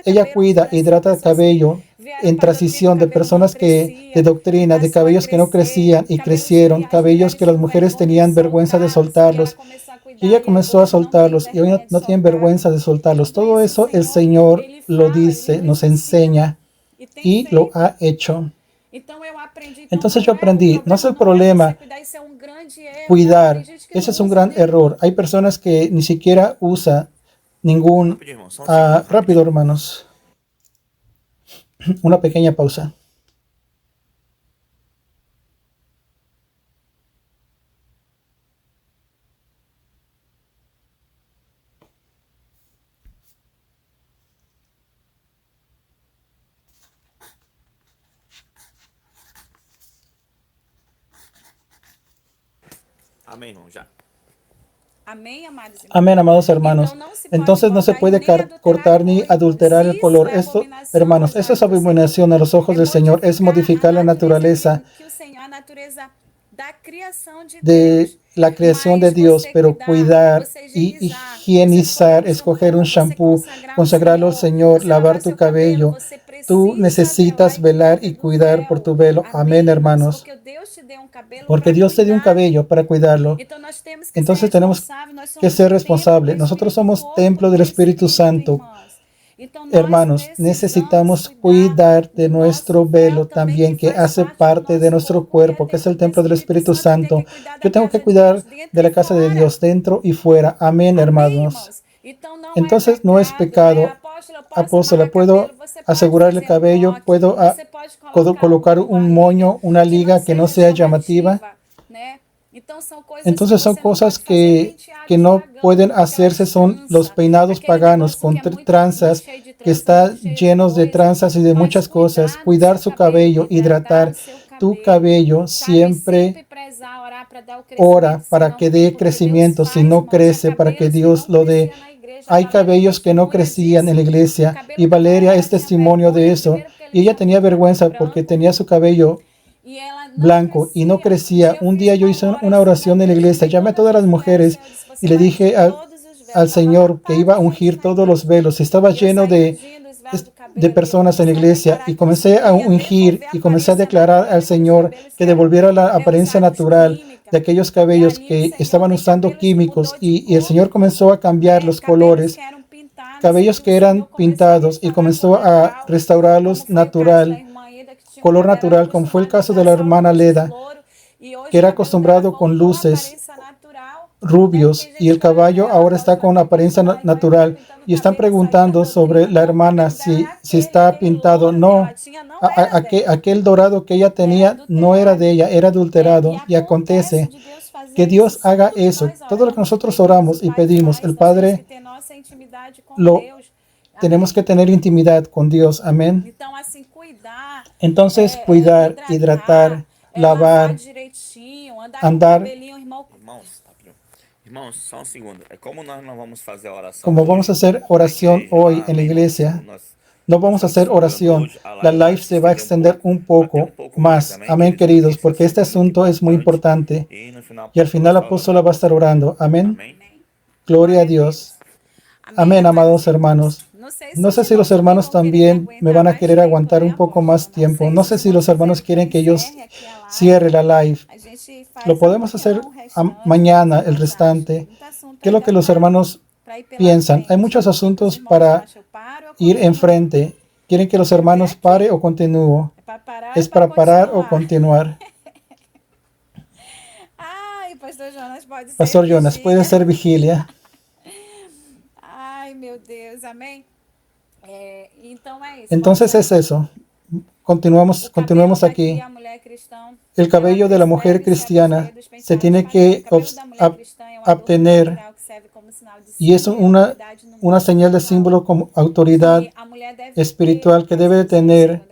Ella cuida, hidrata el cabello en transición de personas que, de doctrina, de cabellos que no crecían y crecieron, cabellos que las mujeres tenían vergüenza de soltarlos. Y ella comenzó a soltarlos y hoy no tienen vergüenza de soltarlos. Todo eso el Señor lo dice, nos enseña y lo ha hecho. Entonces yo aprendí, no es el problema cuidar, ese es un gran error. Hay personas que ni siquiera usan ningún... rápido, hermanos. Una pequeña pausa. Amén, amados hermanos. Entonces no se puede cortar ni adulterar el color. Esto, hermanos, eso es abominación a los ojos del Señor. Es modificar la naturaleza de la creación de Dios, pero cuidar y higienizar, escoger un shampoo, consagrarlo al Señor, lavar tu cabello. Tú necesitas velar y cuidar por tu velo. Amén, hermanos. Porque Dios te dio un cabello para cuidarlo. Entonces tenemos que ser responsables. Nosotros somos templo del Espíritu Santo. Hermanos, necesitamos cuidar de nuestro velo también, que hace parte de nuestro cuerpo, que es el templo del Espíritu Santo. Yo tengo que cuidar de la casa de Dios, dentro y fuera. Amén, hermanos. Entonces no es pecado. Apóstola, puedo asegurar el cabello, puedo colocar un moño, una liga que no sea llamativa. Entonces son cosas que no pueden hacerse, son los peinados paganos con tranzas, que están llenos de tranzas y de muchas cosas. Cuidar su cabello, hidratar tu cabello, siempre ora para que dé crecimiento. Si no crece, para que Dios lo dé. Hay cabellos que no crecían en la iglesia y Valeria es testimonio de eso. Y ella tenía vergüenza porque tenía su cabello blanco y no crecía. Un día yo hice una oración en la iglesia, llamé a todas las mujeres y le dije al Señor que iba a ungir todos los velos. Estaba lleno de personas en la iglesia y comencé a ungir y comencé a declarar al Señor que devolviera la apariencia natural de aquellos cabellos que estaban usando químicos y el Señor comenzó a cambiar los colores, cabellos que eran pintados, y comenzó a restaurarlos natural, color natural, como fue el caso de la hermana Leda, que era acostumbrado con luces rubios y el caballo ahora está con apariencia natural. Y están preguntando sobre la hermana si está pintado. No, aquel dorado que ella tenía no era de ella, era adulterado. Y acontece que Dios haga eso. Todo lo que nosotros oramos y pedimos, el Padre tenemos que tener intimidad con Dios. Amén. Entonces, cuidar, hidratar, lavar, andar. Irmãos, só segundo. Como nós não vamos fazer oração. Como vamos a hacer oración hoy en la iglesia, no vamos a hacer oración. La live se va a extender un poco más. Amén, queridos, porque este asunto es muy importante. Y al final la apóstola va a estar orando. Amén. Gloria a Dios. Amén, amados hermanos. No sé si los hermanos también me van a querer aguantar un poco más tiempo. No sé si los hermanos quieren que yo cierre la live. Lo podemos hacer mañana, el restante. ¿Qué es lo que los hermanos piensan? Hay muchos asuntos para ir enfrente. ¿Quieren que los hermanos pare o continúe? ¿Es para parar o continuar? Pastor Jonas, puede ser vigilia. Entonces es eso. Continuemos aquí. El cabello de la mujer cristiana se tiene que abstener y es una señal de símbolo como autoridad espiritual que debe tener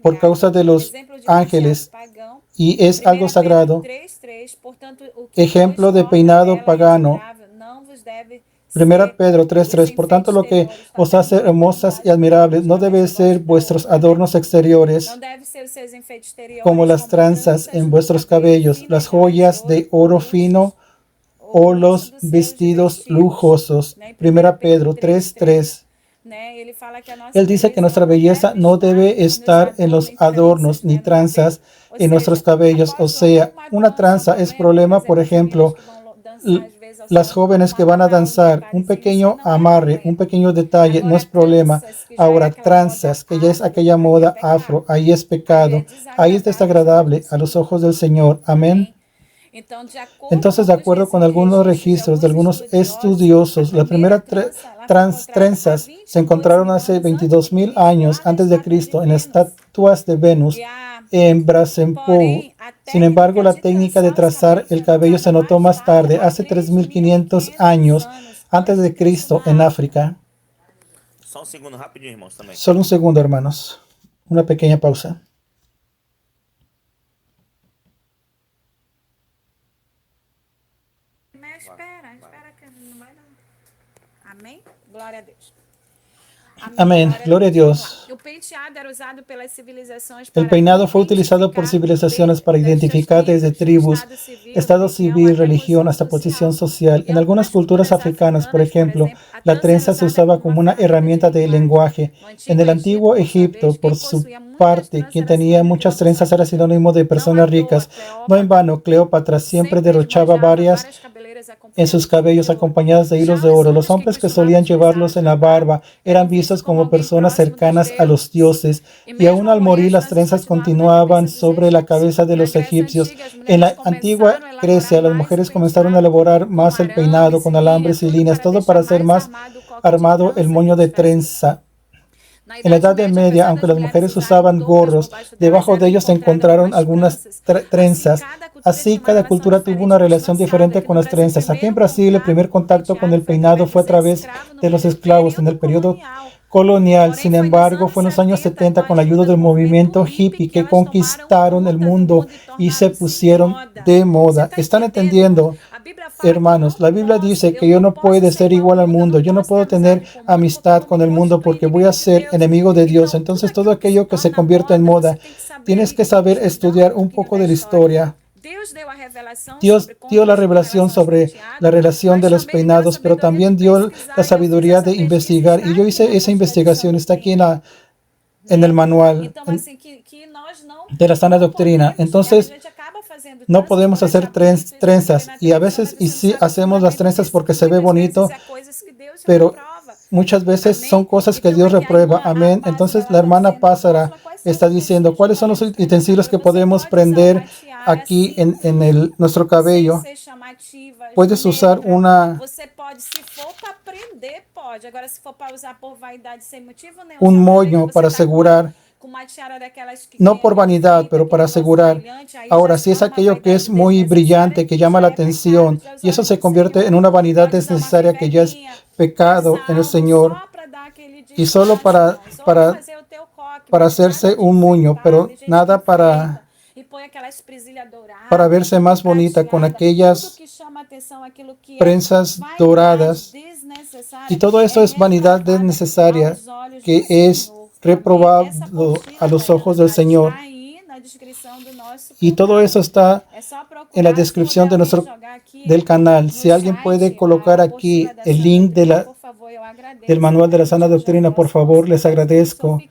por causa de los ángeles y es algo sagrado. Ejemplo de peinado pagano. 1 Pedro 3:3. Por tanto, lo que os hace hermosas y admirables no debe ser vuestros adornos exteriores, como las tranzas en vuestros cabellos, las joyas de oro fino o los vestidos lujosos. 1 Pedro 3:3. Él dice que nuestra belleza no debe estar en los adornos ni tranzas en nuestros cabellos. O sea, una tranza es problema, por ejemplo, las jóvenes que van a danzar, un pequeño amarre, un pequeño detalle, no es problema. Ahora, tranzas, que ya es aquella moda afro, ahí es pecado, ahí es desagradable a los ojos del Señor. Amén. Entonces, de acuerdo con algunos registros de algunos estudiosos, las primeras trenzas se encontraron hace 22,000 años antes de Cristo en estatuas de Venus en Brasempou. Sin embargo, la técnica de trazar el cabello se notó más tarde, hace 3,500 años antes de Cristo en África. Solo un segundo, hermanos. Una pequeña pausa. Amém? Glória a Deus. Amén. Gloria a Dios. El peinado fue utilizado por civilizaciones para identificar desde tribus, estado civil, religión hasta posición social. En algunas culturas africanas, por ejemplo, la trenza se usaba como una herramienta de lenguaje. En el antiguo Egipto, por su parte, quien tenía muchas trenzas era sinónimo de personas ricas. No en vano, Cleopatra siempre derrochaba varias en sus cabellos acompañadas de hilos de oro. Los hombres que solían llevarlos en la barba eran vistos como personas cercanas a los dioses, y aún al morir las trenzas continuaban sobre la cabeza de los egipcios. En la antigua Grecia, las mujeres comenzaron a elaborar más el peinado con alambres y líneas, todo para hacer más armado el moño de trenza. En la Edad Media, aunque las mujeres usaban gorros, debajo de ellos se encontraron algunas trenzas. Así, cada cultura tuvo una relación diferente con las trenzas. Aquí en Brasil, el primer contacto con el peinado fue a través de los esclavos en el periodo colonial. Sin embargo, fue en los años 70 con la ayuda del movimiento hippie que conquistaron el mundo y se pusieron de moda. ¿Están entendiendo? Hermanos, la Biblia dice que yo no puedo ser igual al mundo. Yo no puedo tener amistad con el mundo porque voy a ser enemigo de Dios. Entonces, todo aquello que se convierte en moda, tienes que saber estudiar un poco de la historia. Dios dio la revelación sobre la relación de los peinados, pero también dio la sabiduría de investigar. Y yo hice esa investigación, está aquí en el manual de la sana doctrina. Entonces, no podemos hacer trenzas, y a veces sí hacemos las trenzas porque se ve bonito, pero muchas veces son cosas que Dios reprueba. Amén. Entonces la hermana Pásara está diciendo, ¿cuáles son los utensilios que podemos prender aquí en nuestro cabello? Puedes usar un moño para asegurar, no por vanidad, pero para asegurar. Ahora, si es aquello que es muy brillante, que llama la atención, y eso se convierte en una vanidad desnecesaria que ya es pecado en el Señor, y solo para hacerse un moño, pero nada para verse más bonita con aquellas prensas doradas. Y todo eso es vanidad desnecesaria que es reprobado a los ojos del Señor. Y todo eso está en la descripción del canal. Si alguien puede colocar aquí el link del manual de la sana doctrina, por favor, les agradezco.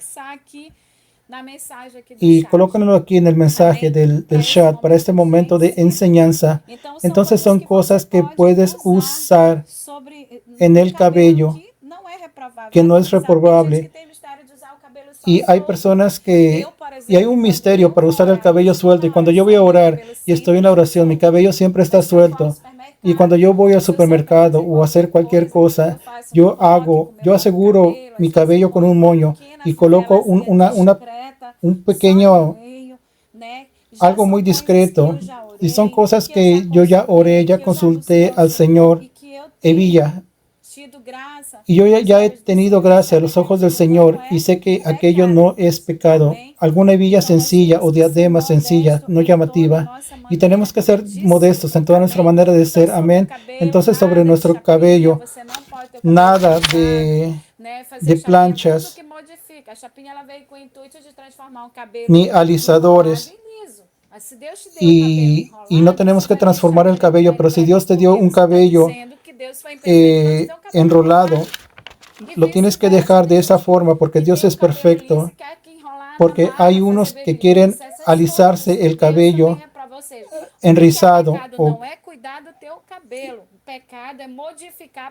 Y colócanlo aquí en el mensaje del chat para este momento de enseñanza. Entonces son cosas que puedes usar en el cabello que no es reprobable. Y hay personas y hay un misterio para usar el cabello suelto. Y cuando yo voy a orar y estoy en la oración, mi cabello siempre está suelto. Y cuando yo voy al supermercado o a hacer cualquier cosa, yo aseguro mi cabello con un moño y coloco un pequeño, algo muy discreto. Y son cosas que yo ya oré, ya consulté al Señor Evilla. Y yo ya he tenido gracia a los ojos del Señor y sé que aquello no es pecado. Alguna hebilla sencilla o diadema sencilla, no llamativa. Y tenemos que ser modestos en toda nuestra manera de ser. Amén. Entonces sobre nuestro cabello, nada de planchas, ni alisadores. Y no tenemos que transformar el cabello, pero si Dios te dio un cabello enrolado, lo tienes que dejar de esa forma porque Dios es perfecto. Porque hay unos que quieren alisarse el cabello enrizado.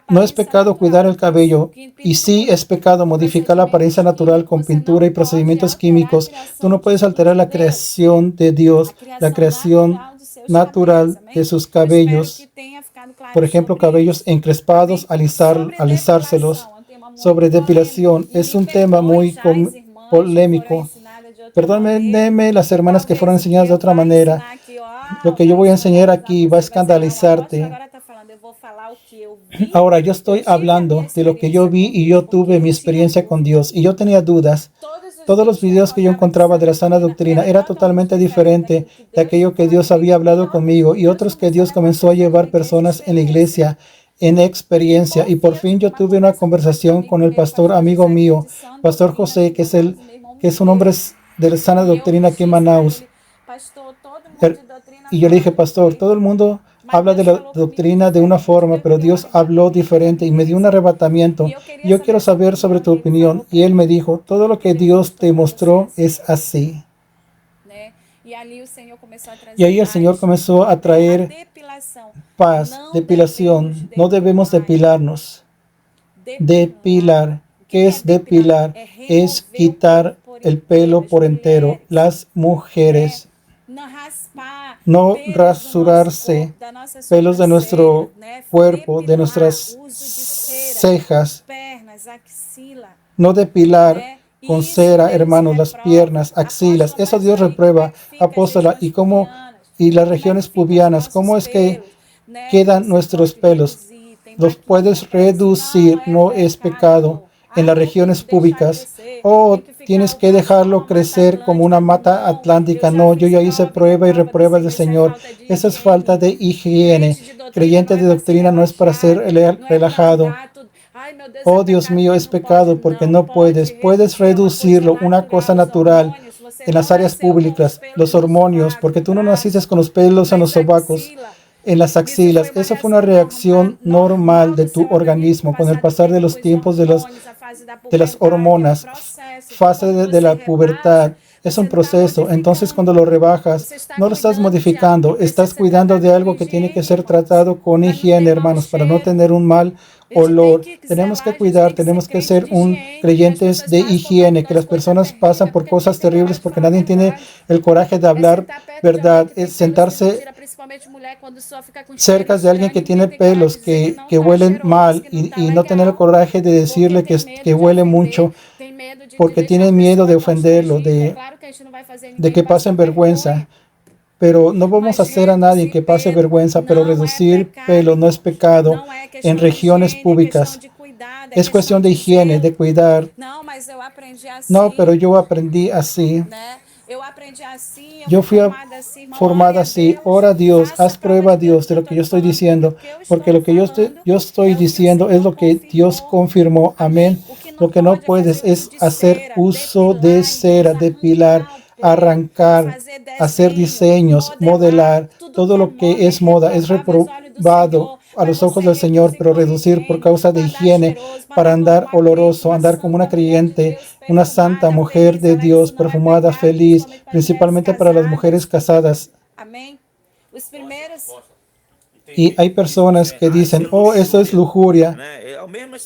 No es pecado cuidar el cabello, y sí es pecado modificar la apariencia natural con pintura y procedimientos químicos. Tú no puedes alterar la creación de Dios, la creación natural de sus cabellos. Por ejemplo, cabellos encrespados, alisárselos. Sobre depilación, es un tema muy polémico. Perdónenme las hermanas que fueron enseñadas de otra manera. Lo que yo voy a enseñar aquí va a escandalizarte. Ahora, yo estoy hablando de lo que yo vi y yo tuve mi experiencia con Dios y yo tenía dudas. Todos los videos que yo encontraba de la sana doctrina era totalmente diferente de aquello que Dios había hablado conmigo y otros que Dios comenzó a llevar personas en la iglesia en experiencia. Y por fin yo tuve una conversación con el pastor amigo mío, Pastor José, que es un hombre de la sana doctrina aquí en Manaus. Y yo le dije, pastor, todo el mundo habla de la doctrina de una forma, pero Dios habló diferente y me dio un arrebatamiento. Yo quiero saber sobre tu opinión. Y él me dijo, todo lo que Dios te mostró es así. Y ahí el Señor comenzó a traer paz, depilación. No debemos depilarnos. Depilar. ¿Qué es depilar? Es quitar el pelo por entero. Las mujeres, no rasurarse pelos de nuestro cuerpo, de nuestras cejas, no depilar con cera, hermanos, las piernas, axilas. Eso Dios reprueba, apóstola. Y las regiones pubianas, ¿cómo es que quedan nuestros pelos? Los puedes reducir, no es pecado. En las regiones públicas, tienes que dejarlo crecer como una mata atlántica. No, yo ya hice prueba y reprueba del Señor. Esa es falta de higiene. Creyente de doctrina no es para ser relajado. Oh, Dios mío, es pecado porque no puedes. Puedes reducirlo, una cosa natural, en las áreas públicas, los hormonios, porque tú no naciste con los pelos en los sobacos, en las axilas. Esa fue una reacción normal de tu organismo con el pasar de los tiempos de las hormonas, fase de la pubertad. Es un proceso. Entonces, cuando lo rebajas, no lo estás modificando, estás cuidando de algo que tiene que ser tratado con higiene, hermanos, para no tener un mal olor. Tenemos que cuidar, tenemos que ser creyentes de higiene, que las personas pasan por cosas terribles porque nadie tiene el coraje de hablar verdad. Es sentarse cerca de alguien que tiene pelos que huelen mal y no tener el coraje de decirle que huele mucho porque tienen miedo de ofenderlo, de que pasen vergüenza. Pero no vamos a hacer a nadie que pase vergüenza, pero reducir pelo no es pecado en regiones públicas. Es cuestión de higiene, de cuidar. No, pero yo aprendí así. Yo fui formada así. Ora a Dios, haz prueba a Dios de lo que yo estoy diciendo, porque lo que yo estoy diciendo es lo que Dios confirmó. Amén. Lo que no puedes es hacer uso de cera, depilar, arrancar, hacer diseños, modelar. Todo lo que es moda es reprobado a los ojos del Señor, pero reducir por causa de higiene, para andar oloroso, andar como una creyente, una santa mujer de Dios, perfumada, feliz, principalmente para las mujeres casadas. Y hay personas que dicen, eso es lujuria.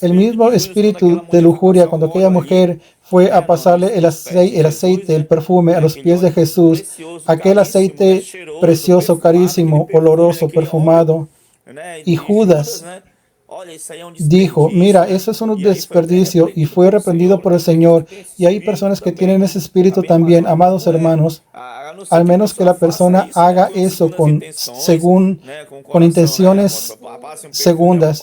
El mismo espíritu de lujuria, cuando aquella mujer fue a pasarle el aceite, el perfume a los pies de Jesús, aquel aceite precioso, carísimo, oloroso, perfumado. Y Judas dijo, mira, eso es un desperdicio, y fue reprendido por el Señor. Y hay personas que tienen ese espíritu también, amados hermanos. Al menos que la persona haga eso con intenciones segundas.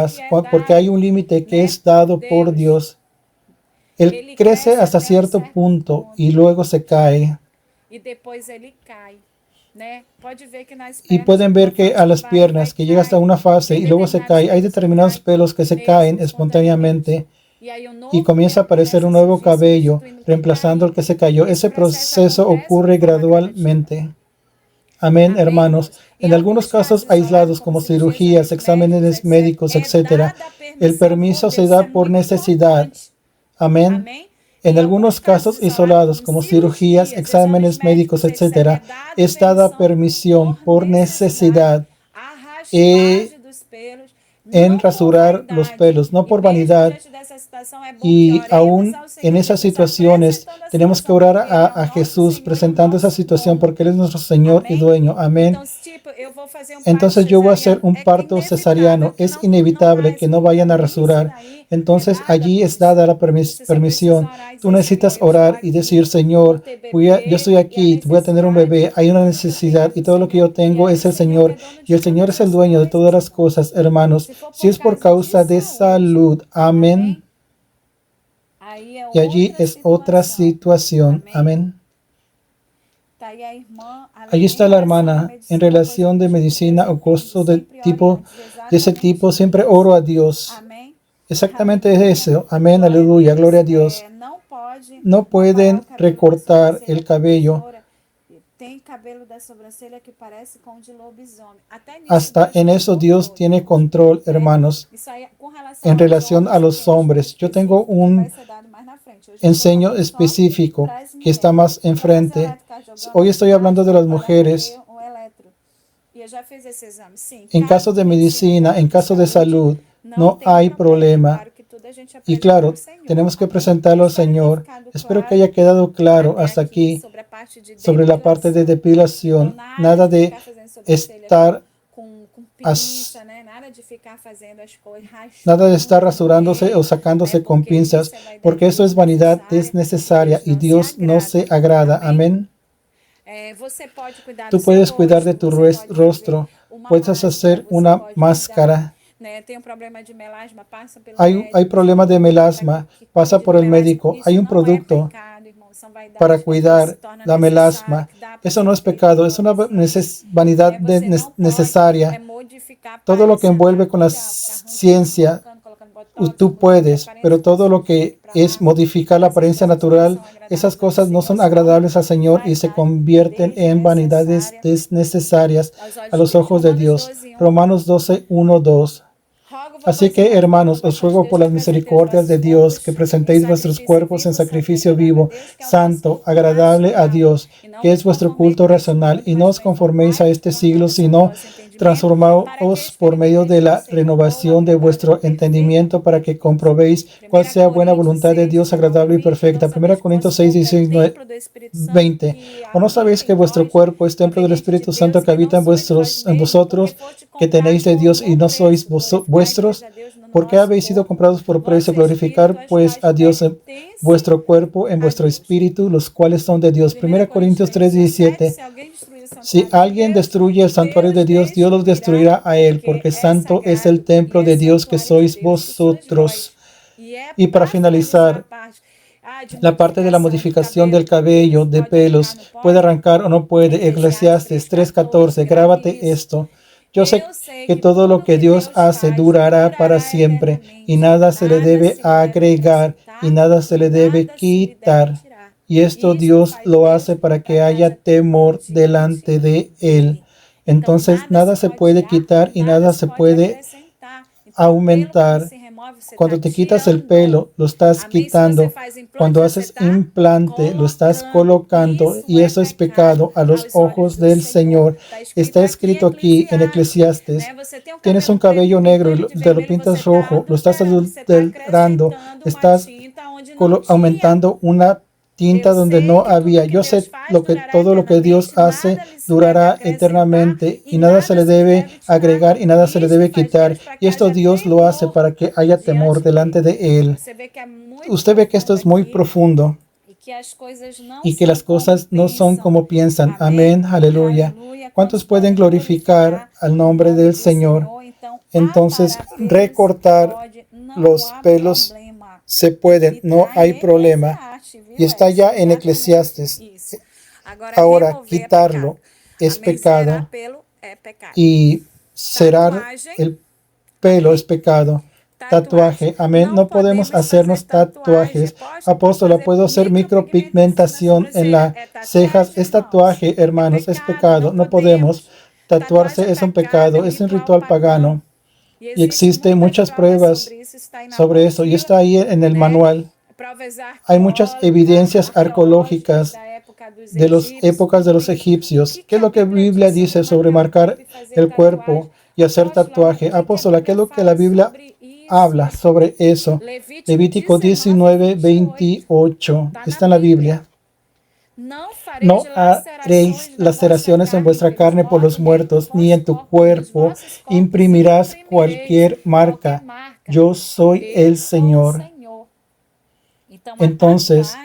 paz, porque hay un límite que es dado por Dios. Él crece hasta cierto punto y luego se cae. Y pueden ver que a las piernas, que llega hasta una fase y luego se cae, hay determinados pelos que se caen espontáneamente. y comienza a aparecer un nuevo cabello, reemplazando el que se cayó. Ese proceso ocurre gradualmente. Amén, hermanos. En algunos casos aislados, como cirugías, exámenes médicos, etc., el permiso se da por necesidad. Amén. En algunos casos isolados, como cirugías, exámenes médicos, etc., es dada permisión por necesidad en rasurar los pelos, no por vanidad. Y aún en esas situaciones tenemos que orar a Jesús presentando esa situación porque Él es nuestro Señor y dueño. Amén. Entonces yo voy a hacer un parto cesariano. Es inevitable que no vayan a rasurar. Entonces allí es dada la permisión. Tú necesitas orar y decir, Señor, yo estoy aquí, voy a tener un bebé, hay una necesidad y todo lo que yo tengo es el Señor. Y el Señor es el dueño de todas las cosas, hermanos. Si es por causa de salud, amén. Y allí es otra situación, amén. Allí está la hermana. En relación de medicina o costo de ese tipo, siempre oro a Dios. Exactamente eso. Amén, aleluya, gloria a Dios. No pueden recortar el cabello. Hasta en eso Dios tiene control, hermanos. En relación a los hombres, yo tengo un enseño específico que está más enfrente. Hoy estoy hablando de las mujeres. En caso de medicina, en caso de salud, no hay problema. Y claro, tenemos que presentarlo al Señor. Espero que haya quedado claro hasta aquí sobre la parte de depilación. Nada de estar rasurándose o sacándose con pinzas, porque eso es vanidad desnecesaria y Dios no se agrada. Amén. Tú puedes cuidar de tu rostro, puedes hacer una máscara. Hay problema de melasma, pasa por el médico. Hay un producto para cuidar la melasma. Eso no es pecado, es una vanidad necesaria. Todo lo que envuelve con la ciencia, tú puedes, pero todo lo que es modificar la apariencia natural, esas cosas no son agradables al Señor y se convierten en vanidades desnecesarias a los ojos de Dios. Romanos 12, 1, 2. Así que, hermanos, os ruego por las misericordias de Dios que presentéis vuestros cuerpos en sacrificio vivo, santo, agradable a Dios, que es vuestro culto racional, y no os conforméis a este siglo, sino transformaos por medio de la renovación de vuestro entendimiento para que comprobéis cuál sea buena voluntad de Dios agradable y perfecta. 1 Corintios 6, 19, 20. ¿O no sabéis que vuestro cuerpo es templo del Espíritu Santo que habita en vosotros, que tenéis de Dios y no sois vuestros? Porque habéis sido comprados por precio. Glorificar pues a Dios en vuestro cuerpo, en vuestro espíritu, los cuales son de Dios. 1 Corintios 3, 17. Si alguien destruye el santuario de Dios, Dios los destruirá a él, porque santo es el templo de Dios que sois vosotros. Y para finalizar, la parte de la modificación del cabello, de pelos, puede arrancar o no puede. Eclesiastes 3:14, grábate esto. Yo sé que todo lo que Dios hace durará para siempre y nada se le debe agregar y nada se le debe quitar. Y esto Dios lo hace para que haya temor delante de Él. Entonces nada se puede quitar y nada se puede aumentar. Cuando te quitas el pelo, lo estás quitando. Cuando haces implante, lo estás colocando y eso es pecado a los ojos del Señor. Está escrito aquí en Eclesiastes. Tienes un cabello negro y te lo pintas rojo, lo estás adulterando, estás aumentando una tinta donde no había. Yo sé todo lo que Dios hace durará eternamente y nada se le debe agregar y nada se le debe quitar. Y esto Dios lo hace para que haya temor delante de Él. Usted ve que esto es muy profundo y que las cosas no son como piensan. Amén, aleluya. ¿Cuántos pueden glorificar al nombre del Señor? Entonces, recortar los pelos se pueden, no hay problema. Y está ya en Eclesiastes. Ahora, quitarlo es pecado y cerar el pelo es pecado. tatuaje. Amén. No podemos hacernos tatuajes. Apóstola, ¿puedo hacer micropigmentación en las cejas? Es tatuaje, hermanos, es pecado. No podemos. Tatuarse es un pecado, es un ritual pagano. Y existen muchas pruebas sobre eso. Y está ahí en el manual. Hay muchas evidencias arqueológicas de las épocas de los egipcios. ¿Qué es lo que la Biblia dice sobre marcar el cuerpo y hacer tatuaje? Apóstola, ¿qué es lo que la Biblia habla sobre eso? Levítico 19:28 está en la Biblia. No haréis laceraciones en vuestra carne por los muertos, ni en tu cuerpo imprimirás cualquier marca. Yo soy el Señor. Entonces,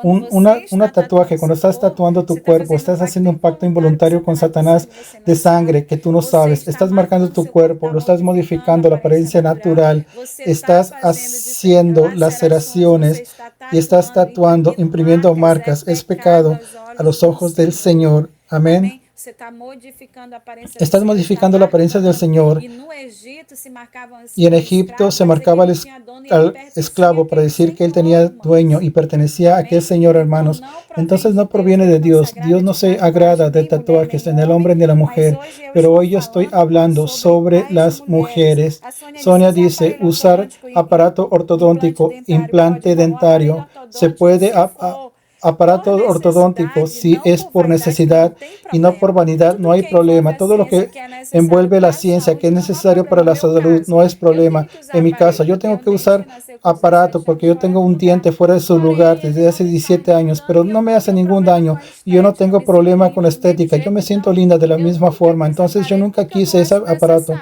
una tatuaje, cuando estás tatuando tu cuerpo, estás haciendo un pacto involuntario con Satanás de sangre que tú no sabes. Estás marcando tu cuerpo, lo estás modificando la apariencia natural, estás haciendo laceraciones y estás tatuando, imprimiendo marcas. Es pecado a los ojos del Señor. Amén. Estás modificando la apariencia del Señor. Y en Egipto se marcaba al esclavo para decir que él tenía dueño y pertenecía a aquel señor, hermanos. Entonces no proviene de Dios. Dios no se agrada de tatuajes en el hombre ni en la mujer. Pero hoy yo estoy hablando sobre las mujeres. Sonia dice, usar aparato ortodóntico, implante dentario. Se puede aparato ortodóntico si es por necesidad y no por vanidad, no hay problema. Todo lo que envuelve la ciencia que es necesario para la salud no es problema. En mi caso, yo tengo que usar aparato porque yo tengo un diente fuera de su lugar desde hace 17 años, pero no me hace ningún daño y yo no tengo problema con la estética. Yo me siento linda de la misma forma, entonces yo nunca quise ese aparato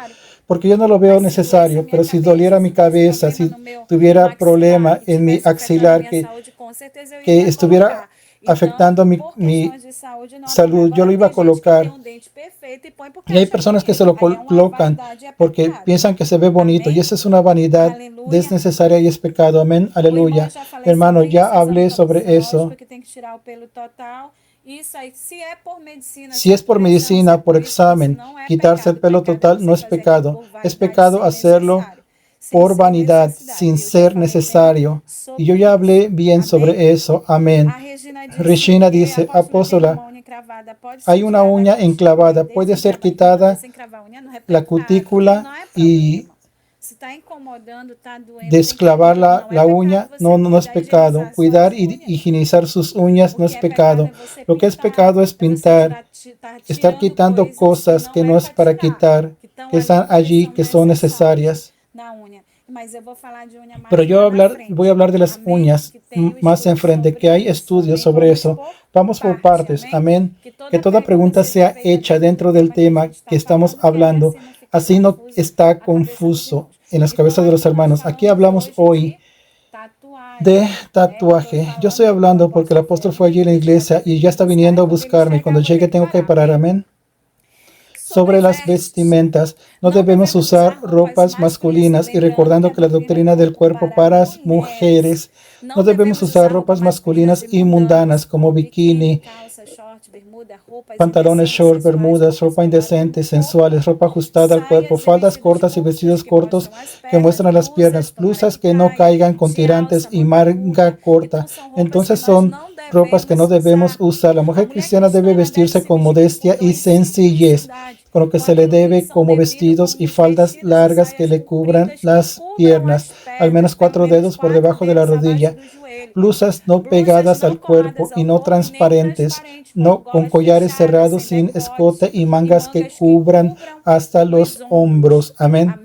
porque yo no lo veo necesario, pero si doliera mi cabeza, si tuviera problema en mi axilar que estuviera afectando mi salud, yo lo iba a colocar. Y hay personas que se lo colocan porque piensan que se ve bonito y esa es una vanidad desnecesaria y es pecado. Amén, aleluya. Hermano, ya hablé sobre eso. Si es por medicina, por examen, quitarse el pelo total no es pecado. Es pecado hacerlo por vanidad, sin ser necesario. Y yo ya hablé bien sobre eso. Amén. Regina dice, apóstola, hay una uña enclavada. Puede ser quitada la cutícula y desclavar la uña. No es pecado. Cuidar y higienizar sus uñas no es pecado. Lo que es pecado es pintar, estar quitando cosas que no es para quitar, que están allí, que son necesarias. Pero yo voy a hablar de las uñas más enfrente, que hay estudios sobre eso. Vamos por partes, amén. Que toda pregunta sea hecha dentro del tema que estamos hablando. Así no está confuso en las cabezas de los hermanos. Aquí hablamos hoy de tatuaje. Yo estoy hablando porque el apóstol fue allí en la iglesia y ya está viniendo a buscarme. Cuando llegue tengo que parar, amén. Sobre las vestimentas, no debemos usar ropas masculinas y recordando que la doctrina del cuerpo para las mujeres, no debemos usar ropas masculinas y mundanas como bikini, pantalones short, bermudas, ropa indecente, sensuales, ropa ajustada al cuerpo, faldas cortas y vestidos cortos que muestran las piernas, blusas que no caigan con tirantes y manga corta. Entonces son ropas que no debemos usar. La mujer cristiana debe vestirse con modestia y sencillez, con lo que se le debe como vestidos y faldas largas que le cubran las piernas, al menos 4 dedos por debajo de la rodilla. Blusas no pegadas al cuerpo y no transparentes, no con collares cerrados sin escote y mangas que cubran hasta los hombros. Amén.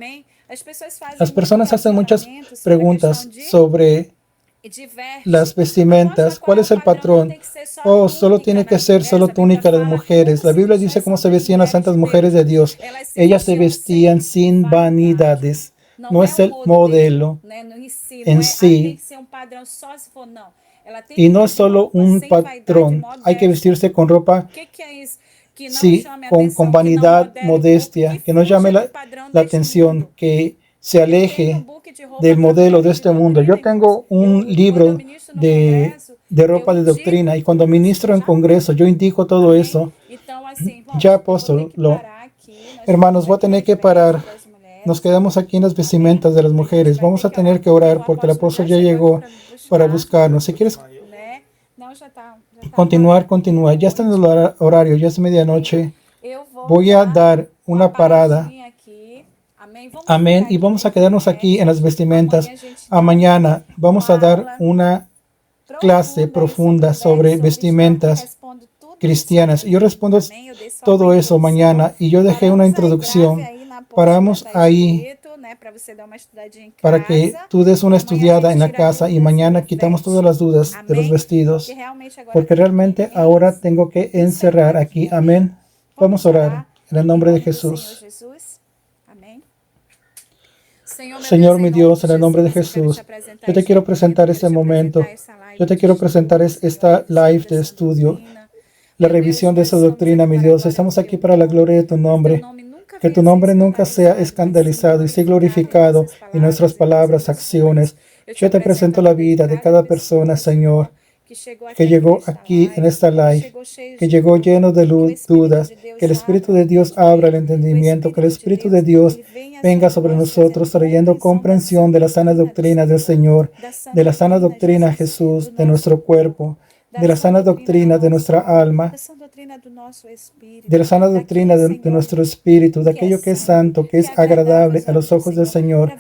Las personas hacen muchas preguntas sobre las vestimentas. ¿Cuál es el patrón? Solo tiene que ser solo túnica de las mujeres. La Biblia dice cómo se vestían las santas mujeres de Dios. Ellas se vestían sin vanidades. No es el modelo en sí. Y no es solo un patrón. Hay que vestirse con ropa, sí, con vanidad, modestia, que no llame la atención, que se aleje del modelo de este mundo. Yo tengo un libro de ropa de doctrina y cuando ministro en congreso, yo indico todo eso. Ya, apóstol, hermanos, voy a tener que parar. Nos quedamos aquí en las vestimentas de las mujeres. Vamos a tener que orar porque el apóstol ya llegó para buscarnos. Si quieres continuar, continúa. Ya está en el horario, ya es medianoche. Voy a dar una parada. Amén. Y vamos a quedarnos aquí en las vestimentas. A mañana vamos a dar una clase profunda sobre vestimentas cristianas. Yo respondo todo eso mañana y yo dejé una introducción. Paramos ahí para que tú des una estudiada en la casa y mañana quitamos todas las dudas de los vestidos, porque realmente ahora tengo que encerrar aquí. Amén. Vamos a orar en el nombre de Jesús. Señor mi Dios, en el nombre de Jesús, yo te quiero presentar este momento. Yo te quiero presentar esta live de estudio, la revisión de esa doctrina, mi Dios. Estamos aquí para la gloria de tu nombre. Que tu nombre nunca sea escandalizado y sea glorificado en nuestras palabras, acciones. Yo te presento la vida de cada persona, Señor, que llegó aquí en esta live, que llegó lleno de dudas. Que el Espíritu de Dios abra el entendimiento, que el Espíritu de Dios venga sobre nosotros trayendo comprensión de la sana doctrina del Señor, de la sana doctrina, Jesús, de nuestro cuerpo, de la sana doctrina de nuestra alma, de la sana doctrina de nuestro espíritu, de aquello que es santo, que es agradable a los ojos del Señor,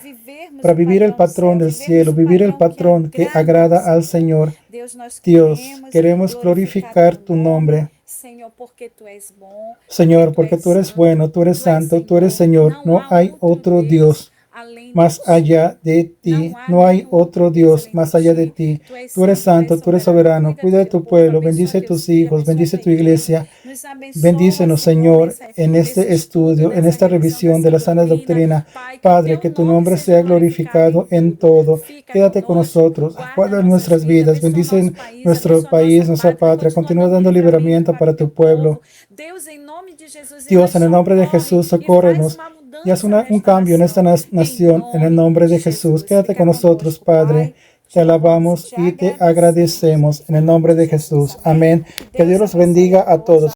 para vivir el patrón del cielo, vivir el patrón que agrada al Señor. Dios, queremos glorificar tu nombre. Señor, porque tú eres bueno, tú eres santo, tú eres Señor. No hay otro Dios más allá de ti. No hay otro Dios más allá de ti. Tú eres santo, tú eres soberano. Cuida de tu pueblo, bendice a tus hijos, bendice tu iglesia. Bendícenos, Señor, en este estudio, en esta revisión de la sana doctrina. Padre, que tu nombre sea glorificado en todo. Quédate con nosotros, guarda nuestras vidas, bendice nuestro país, nuestra patria. Continúa dando liberamiento para tu pueblo. Dios, en el nombre de Jesús, socórrenos y haz un cambio en esta nación, en el nombre de Jesús. Quédate con nosotros, Padre. Te alabamos y te agradecemos en el nombre de Jesús. Amén. Que Dios los bendiga a todos.